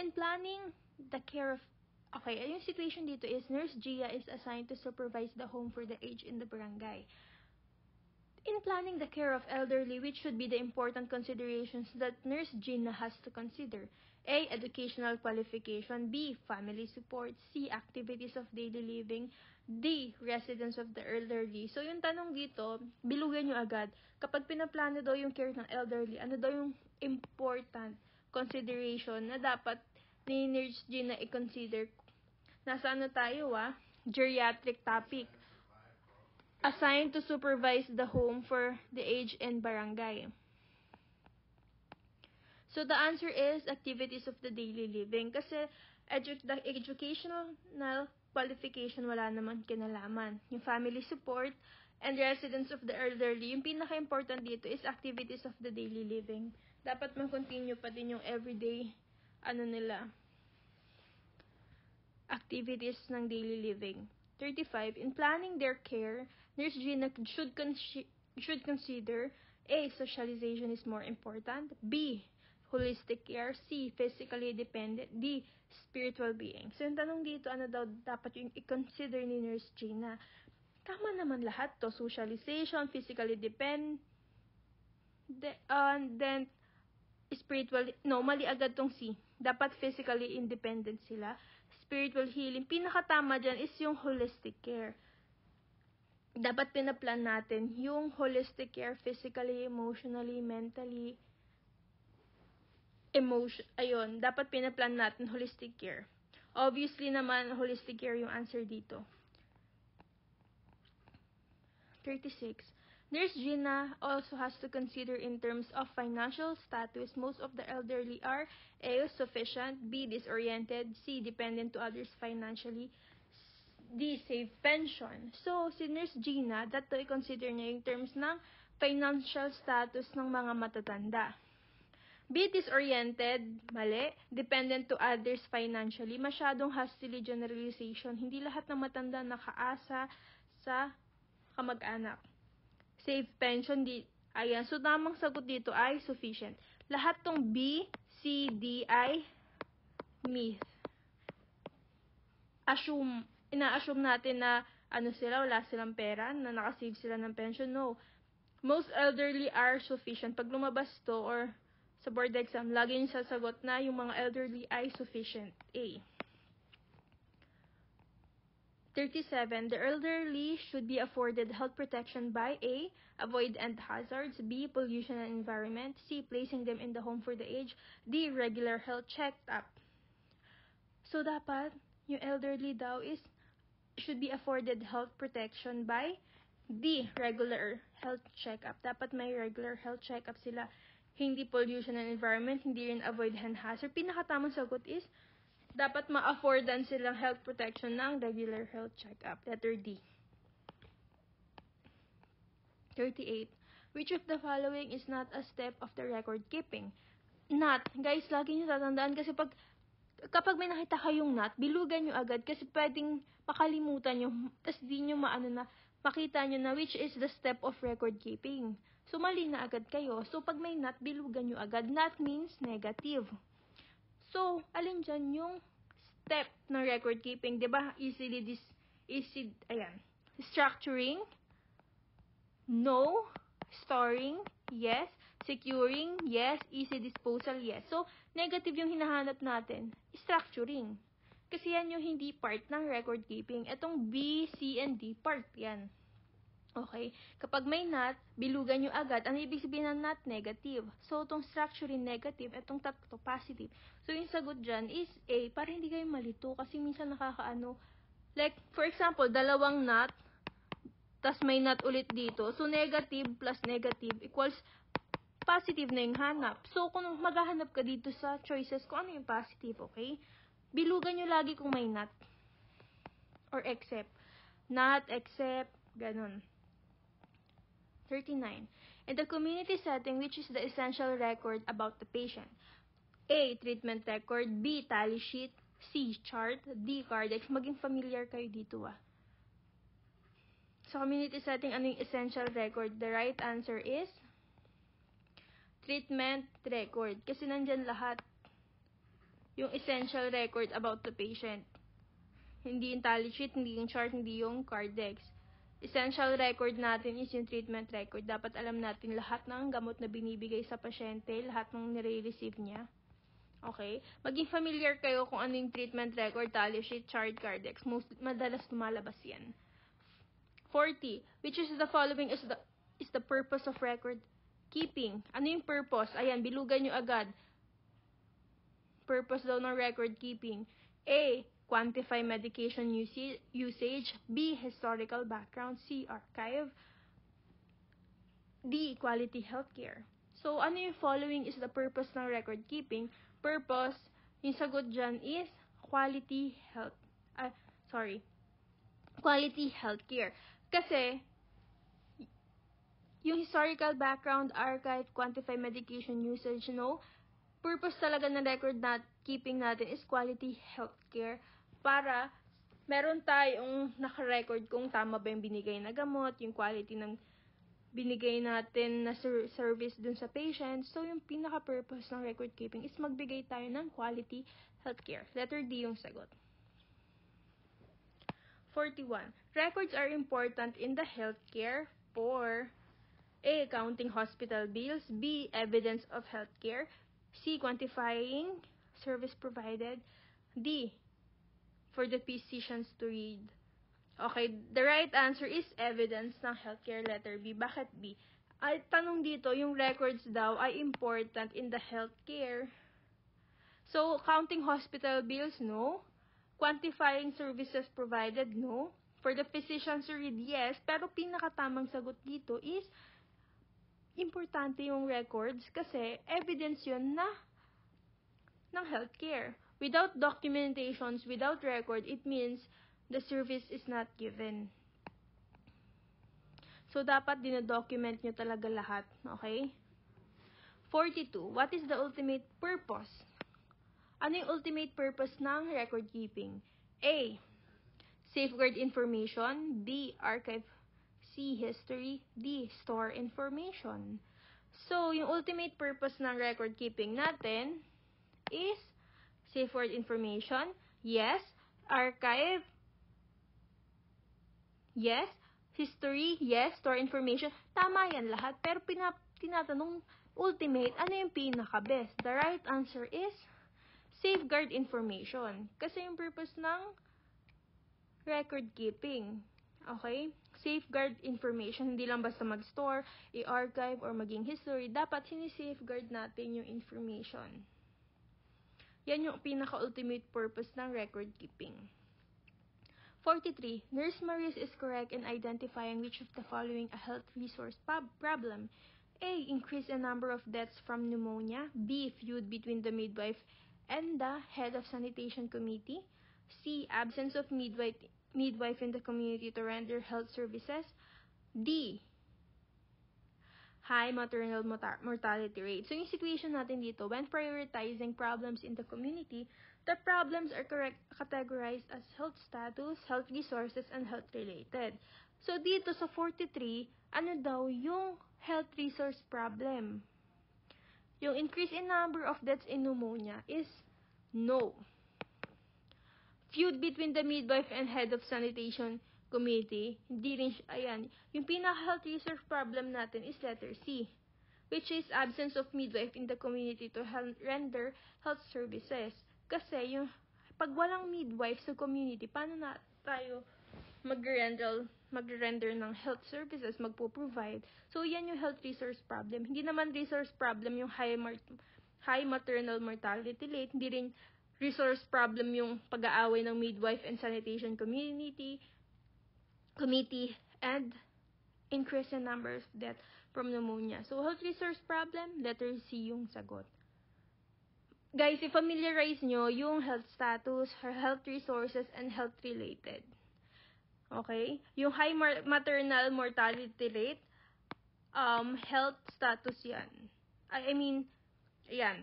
Speaker 1: In planning the care of... Okay, yung situation dito is Nurse Gia is assigned to supervise the home for the aged in the barangay. In planning the care of elderly, which should be the important considerations that Nurse Gina has to consider? A. Educational qualification. B. Family support. C. Activities of daily living. D. Residence of the elderly. So, yung tanong dito, bilugan nyo agad. Kapag pinaplano daw yung care ng elderly, ano daw yung important consideration na dapat ni Nurse Gina i-consider? Nasa ano tayo, geriatric topic. Assigned to supervise the home for the aged and barangay. So, the answer is activities of the daily living. Kasi, the educational qualification, wala naman kinalaman. Yung family support and residence of the elderly, yung pinaka-important dito is activities of the daily living. Dapat mag-continue pa din yung everyday, activities ng daily living. 35. In planning their care, Nurse Gina should consider A. Socialization is more important. B. Holistic care. C. Physically dependent. D. Spiritual being. So, yung tanong dito, ano daw dapat yung i-consider ni Nurse Gina? Tama naman lahat to. Socialization, physically dependent, then spiritual, mali agad tong C. Dapat physically independent sila. Spiritual healing, pinakatama dyan is yung holistic care. Dapat pinaplan natin yung holistic care, physically, emotionally, mentally, dapat pinaplan natin holistic care. Obviously naman, holistic care yung answer dito. 36. Nurse Gina also has to consider in terms of financial status. Most of the elderly are A. Sufficient. B. Disoriented. C. Dependent to others financially. D. Save pension. So, si Nurse Gina, dato i-consider niya yung terms ng financial status ng mga matatanda. B. Disoriented. Mali. Dependent to others financially. Masyadong hastily generalization. Hindi lahat ng matanda nakaasa sa kamag-anak. Save pension, ayan. So, tamang sagot dito ay sufficient. Lahat tong B, C, D ay myth. Ina-assume natin na wala silang pera, na nakasave sila ng pension. No. Most elderly are sufficient. Pag lumabas to or sa board exam, lagi yung sasagot na yung mga elderly ay sufficient. A. 37. The elderly should be afforded health protection by A. Avoid end hazards. B. Pollution and environment. C. Placing them in the home for the aged. D. Regular health check-up. So, dapat, yung elderly daw should be afforded health protection by D. Regular health check-up. Dapat may regular health check-up sila. Hindi pollution and environment, hindi rin avoid end hazard. Pinakatamang sagot is dapat ma-affordan silang health protection ng regular health check-up. Letter D. 38. Which of the following is not a step of the record keeping? Not. Guys, lagi nyo tatandaan kasi kapag may nakita kayong not, bilugan nyo agad kasi pwedeng makalimutan nyo, tas di nyo makita nyo na which is the step of record keeping. So, mali na agad kayo. So, pag may not, bilugan nyo agad. Not means negative. So, alin dyan yung step ng record keeping? Diba? Structuring? No. Storing? Yes. Securing? Yes. Easy disposal? Yes. So, negative yung hinahanap natin. Structuring. Kasi yan yung hindi part ng record keeping. Itong B, C, and D, part yan. Okay? Kapag may not, bilugan nyo agad. Ano ibig sabihin ng not? Negative. So, itong structure in negative, itong tatlo positive. So, yung sagot dyan is A, para hindi kayo malito. Kasi minsan nakakaano. Like, for example, dalawang not, tas may not ulit dito. So, negative plus negative equals positive na yung hanap. So, kung maghahanap ka dito sa choices, kung ano yung positive, okay? Bilugan nyo lagi kung may not. Or except. Not, except, ganun. 39. In the community setting, which is the essential record about the patient? A. Treatment record. B. Tally sheet. C. Chart. D. Cardex. Maging familiar kayo dito Sa community setting, ano yung essential record? The right answer is treatment record. Kasi nandyan lahat yung essential record about the patient. Hindi yung tally sheet, hindi yung chart, hindi yung Cardex. Essential record natin is yung treatment record. Dapat alam natin lahat ng gamot na binibigay sa pasyente, lahat ng nire-receive niya. Okay? Maging familiar kayo kung ano yung treatment record, tally sheet, chart, Cardex. Madalas lumalabas yan. 40. Which is the following is the purpose of record keeping? Ano yung purpose? Ayan, bilugan nyo agad. Purpose daw ng record keeping. A. Quantify medication usage. B. Historical background. C. Archive. D. Quality healthcare. So, ano yung following is the purpose ng record keeping? Purpose, yung sagot dyan is quality healthcare. Kasi, yung historical background, archive, quantify medication usage, purpose talaga ng record keeping natin is quality healthcare para meron tayong naka-record kung tama ba yung binigay na gamot, yung quality ng binigay natin na service dun sa patient. So, yung pinaka-purpose ng record keeping is magbigay tayo ng quality healthcare. Letter D yung sagot. 41. Records are important in the healthcare for A. Counting hospital bills. B. Evidence of healthcare. C. Quantifying service provided. D. For the physicians to read. Okay, the right answer is evidence ng healthcare, letter B. Bakit B? Ay, tanong dito, yung records daw ay important in the healthcare. So, counting hospital bills, no. Quantifying services provided, no. For the physicians to read, yes. Pero pinakatamang sagot dito is importante yung records kasi evidence yun ng healthcare. Without documentations, without record, it means the service is not given. So, dapat dinadocument nyo talaga lahat. Okay? 42. What is the ultimate purpose? Ano yung ultimate purpose ng record keeping? A. Safeguard information. B. Archive. C. History. D. Store information. So, yung ultimate purpose ng record keeping natin is safeguard information. Yes. Archive. Yes. History. Yes. Store information. Tama yan lahat. Pero tinatanong ultimate, ano yung pinaka-best? The right answer is safeguard information. Kasi yung purpose ng record keeping. Okay? Safeguard information. Hindi lang basta mag-store, i-archive, or maging history. Dapat sinisafeguard natin yung information. Yan yung pinaka-ultimate purpose ng record keeping. 43. Nurse Maris is correct in identifying which of the following a health resource problem. A. Increase in number of deaths from pneumonia. B. Feud between the midwife and the head of sanitation committee. C. Absence of midwife in the community to render health services. D. High maternal mortality rate. So, yung situation natin dito, when prioritizing problems in the community, the problems are categorized as health status, health resources, and health-related. So, dito sa 43, ano daw yung health resource problem? Yung increase in number of deaths in pneumonia is no. Feud between the midwife and head of sanitation committee, hindi rin siya, ayan. Yung pinaka-health resource problem natin is letter C, which is absence of midwife in the community to render health services. Kasi yung pag walang midwife sa community, paano na tayo magre-render ng health services, magpo-provide? So, yan yung health resource problem. Hindi naman resource problem yung high maternal mortality rate, hindi rin resource problem yung pag-aaway ng midwife and sanitation committee, and increase in numbers of death from pneumonia. So, health resource problem, letter C yung sagot. Guys, i-familiarize nyo yung health status, health resources, and health-related. Okay? Yung high maternal mortality rate, health status yan. Ayan.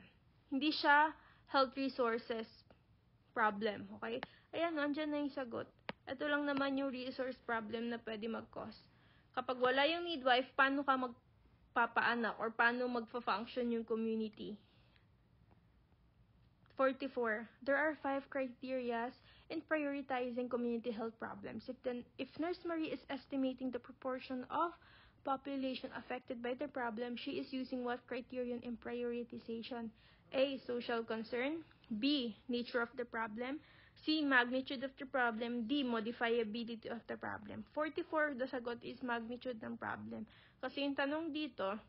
Speaker 1: Hindi siya health resources problem. Okay? Ayan, andyan na yung sagot. Ito lang naman yung resource problem na pwede mag-cause. Kapag wala yung midwife, paano ka magpapaanak or paano magfa-function yung community? 44. There are 5 criteria in prioritizing community health problems. If Nurse Marie is estimating the proportion of population affected by the problem, she is using what criterion in prioritization? A. Social concern. B. Nature of the problem. C. Magnitude of the problem. D. Modifiability of the problem. 44, the sagot is magnitude ng problem. Kasi yung tanong dito,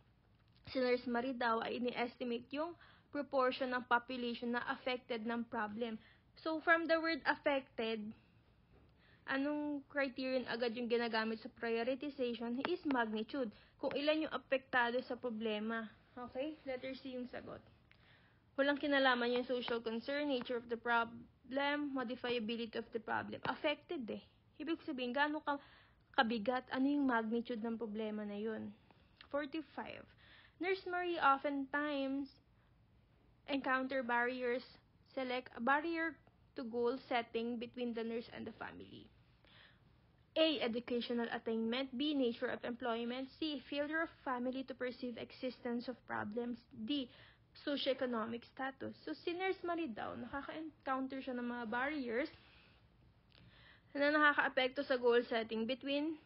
Speaker 1: si Nurse Marie daw ay ini-estimate yung proportion ng population na affected ng problem. So, from the word affected, anong criterion agad yung ginagamit sa prioritization is magnitude. Kung ilan yung apektado sa problema. Okay? Letter C yung sagot. Walang kinalaman yung social concern, nature of the problem, modifiability of the problem. Affected eh. Ibig sabihin, gaano kabigat, ano yung magnitude ng problema na yun. 45. Nurse Marie oftentimes encounter barriers. Select a barrier to goal setting between the nurse and the family. A. Educational attainment. B. Nature of employment. C. Failure of family to perceive existence of problems. D. Socioeconomic status. So, si Nurse Marie daw, nakaka-encounter siya ng mga barriers na nakaka-apekto sa goal setting between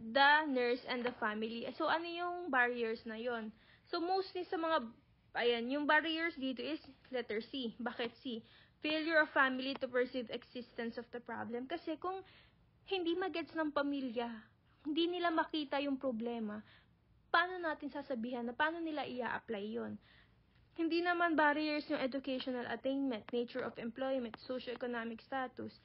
Speaker 1: the nurse and the family. So, ano yung barriers na yon? So, mostly sa mga yung barriers dito is letter C. Bakit C? Failure of family to perceive existence of the problem. Kasi kung hindi magets ng pamilya, hindi nila makita yung problema, paano natin sasabihan na paano nila i-apply yon? Hindi naman barriers yung educational attainment, nature of employment, socioeconomic status.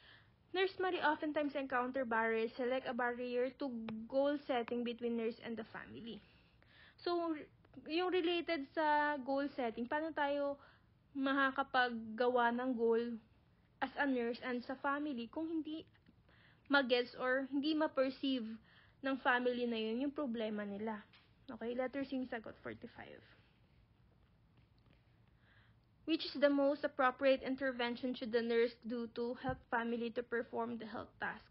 Speaker 1: Nurse Marie oftentimes encounter barriers. Select a barrier to goal setting between nurse and the family. So, yung related sa goal setting, paano tayo makakapaggawa ng goal as a nurse and sa family kung hindi magets or hindi ma-perceive ng family na yun yung problema nila. Okay, letter C sagot, 45. Which is the most appropriate intervention should the nurse do to help family to perform the health task?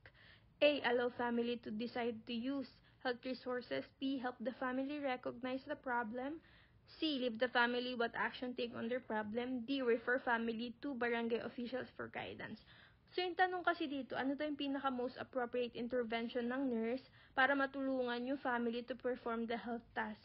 Speaker 1: A. Allow family to decide to use health resources. B. Help the family recognize the problem. C. Leave the family what action take on their problem. D. Refer family to barangay officials for guidance. So, yung tanong kasi dito, ano to yung pinaka-most appropriate intervention ng nurse para matulungan yung family to perform the health task?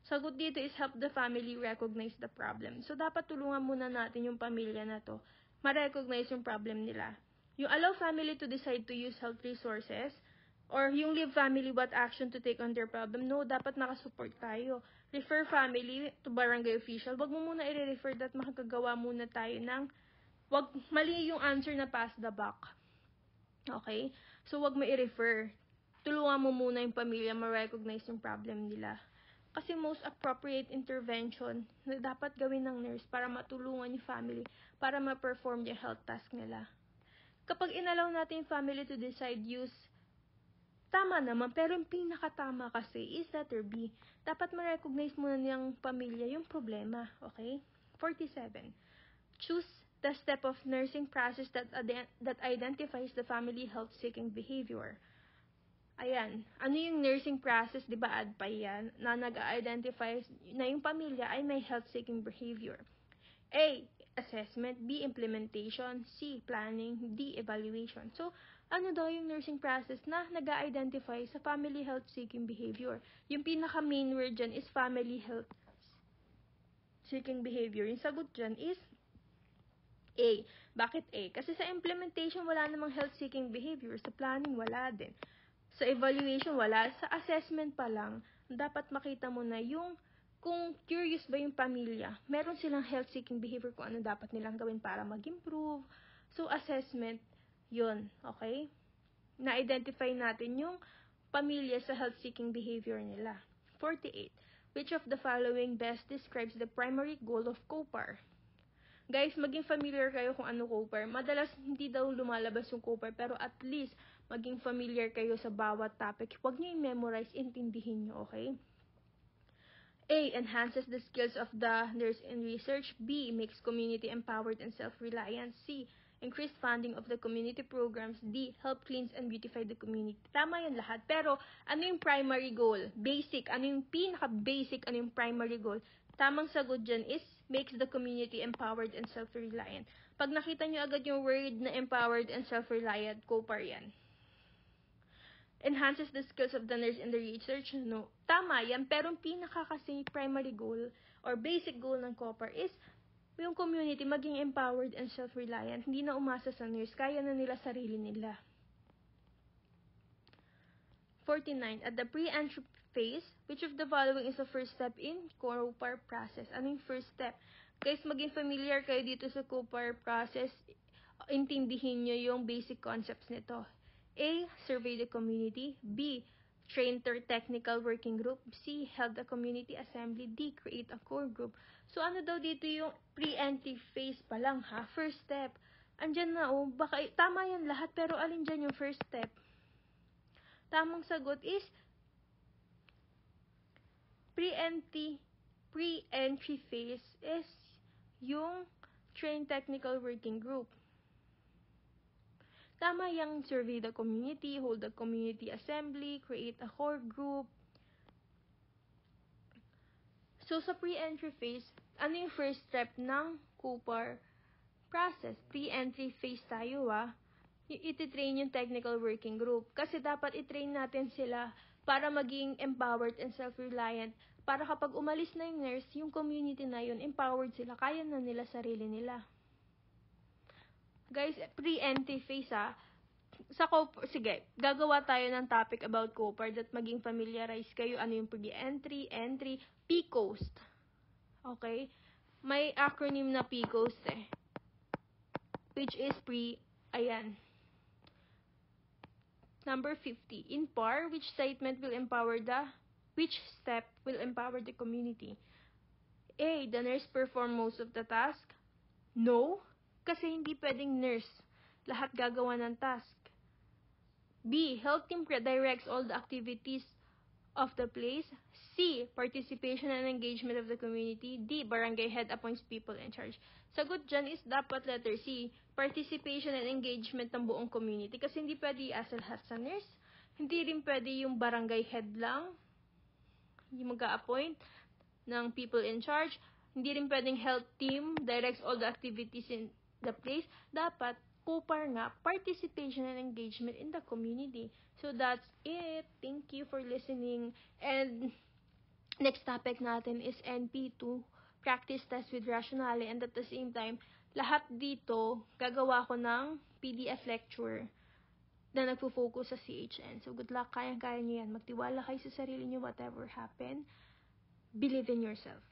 Speaker 1: Sagot dito is help the family recognize the problem. So, dapat tulungan muna natin yung pamilya na to ma-recognize yung problem nila. Yung allow family to decide to use health resources, or yung leave family what action to take on their problem. No, dapat nakasupport tayo. Refer family to barangay official. Wag mo muna i-refer that makagagawa muna tayo ng mali yung answer na pass the buck. Okay? So, wag mo i-refer. Tulungan mo muna yung pamilya ma-recognize yung problem nila. Kasi most appropriate intervention na dapat gawin ng nurse para matulungan yung family, para ma-perform yung health task nila. Kapag inalaw natin yung family to decide use, tama naman, pero yung pinakatama kasi is letter B. Dapat ma-recognize muna niyang pamilya yung problema, okay? 47. Choose the step of nursing process that identifies the family health-seeking behavior. Ayan, ano yung nursing process, di ba, add pa yan, na nag-identify na yung pamilya ay may health-seeking behavior. A. Assessment. B. Implementation. C. Planning. D. Evaluation. So, ano daw yung nursing process na nag-identify sa family health-seeking behavior? Yung pinaka-main word dyan is family health-seeking behavior. Yung sagot dyan is A. Bakit A? Kasi sa implementation, wala namang health-seeking behavior. Sa planning, wala din. Sa evaluation, wala. Sa assessment pa lang, dapat makita mo na yung kung curious ba yung pamilya, meron silang health-seeking behavior kung ano dapat nilang gawin para mag-improve. So, assessment, yun. Okay? Na-identify natin yung pamilya sa health-seeking behavior nila. 48. Which of the following best describes the primary goal of COPAR? Guys, maging familiar kayo kung ano COPAR. Madalas hindi daw lumalabas yung COPAR, pero at least maging familiar kayo sa bawat topic. Huwag niyo i-memorize, intindihin niyo, okay? A. Enhances the skills of the nurse in research. B. Makes community empowered and self-reliant. C. Increased funding of the community programs. D. Help cleanse and beautify the community. Tama yan lahat. Pero, ano yung primary goal? Basic. Ano yung pinaka-basic? Ano yung primary goal? Tamang sagot dyan is, makes the community empowered and self-reliant. Pag nakita nyo agad yung word na empowered and self-reliant, COPAR yan. Enhances the skills of the nurse in the research. No. Tama yan, pero yung pinaka kasi primary goal or basic goal ng COPAR is yung community maging empowered and self-reliant. Hindi na umasa sa nurse. Kaya na nila sarili nila. 49. At the pre-entry phase, which of the following is the first step in COPAR process? Ano yung first step? Guys, maging familiar kayo dito sa COPAR process. Intindihin nyo yung basic concepts nito. A. Survey the community. B. Train their technical working group. C. Held a community assembly. D. Create a core group. So, ano daw dito yung pre-entry phase pa lang, ha? First step. Andyan na, oh. Baka, tama yan lahat, pero alin dyan yung first step? Tamang sagot is pre-entry phase is yung train technical working group. Tama yung survey the community, hold a community assembly, create a core group. So, sa pre-entry phase, ano yung first step ng COPAR process? Pre-entry phase tayo, ititrain yung technical working group. Kasi dapat itrain natin sila para maging empowered and self-reliant. Para kapag umalis na yung nurse, yung community na yun, empowered sila, kaya na nila sarili nila. Guys, pre-entry phase sa COPAR, sige, gagawa tayo ng topic about COPAR that maging familiarize kayo ano yung pre-entry, entry, PCOST. Okay? May acronym na PCOST which is ayan. Number 50. In PAR, which step will empower the community? A. The nurse perform most of the task. No. Kasi hindi pwedeng nurse. Lahat gagawa ng task. B. Health team directs all the activities of the place. C. Participation and engagement of the community. D. Barangay head appoints people in charge. Sagot dyan is dapat letter C. Participation and engagement ng buong community. Kasi hindi pwede i-asa lahat sa nurse. Hindi rin pwede yung barangay head lang yung mag-a-appoint ng people in charge. Hindi rin pwedeng health team directs all the activities in the place. Dapat COPAR nga, participation and engagement in the community. So, that's it. Thank you for listening. And, next topic natin is NP2, practice test with rationale. And at the same time, lahat dito, gagawa ko ng PDF lecture na nagpo-focus sa CHN. So, good luck. Kaya-kaya nyo yan. Magtiwala kayo sa sarili nyo, whatever happen. Believe in yourself.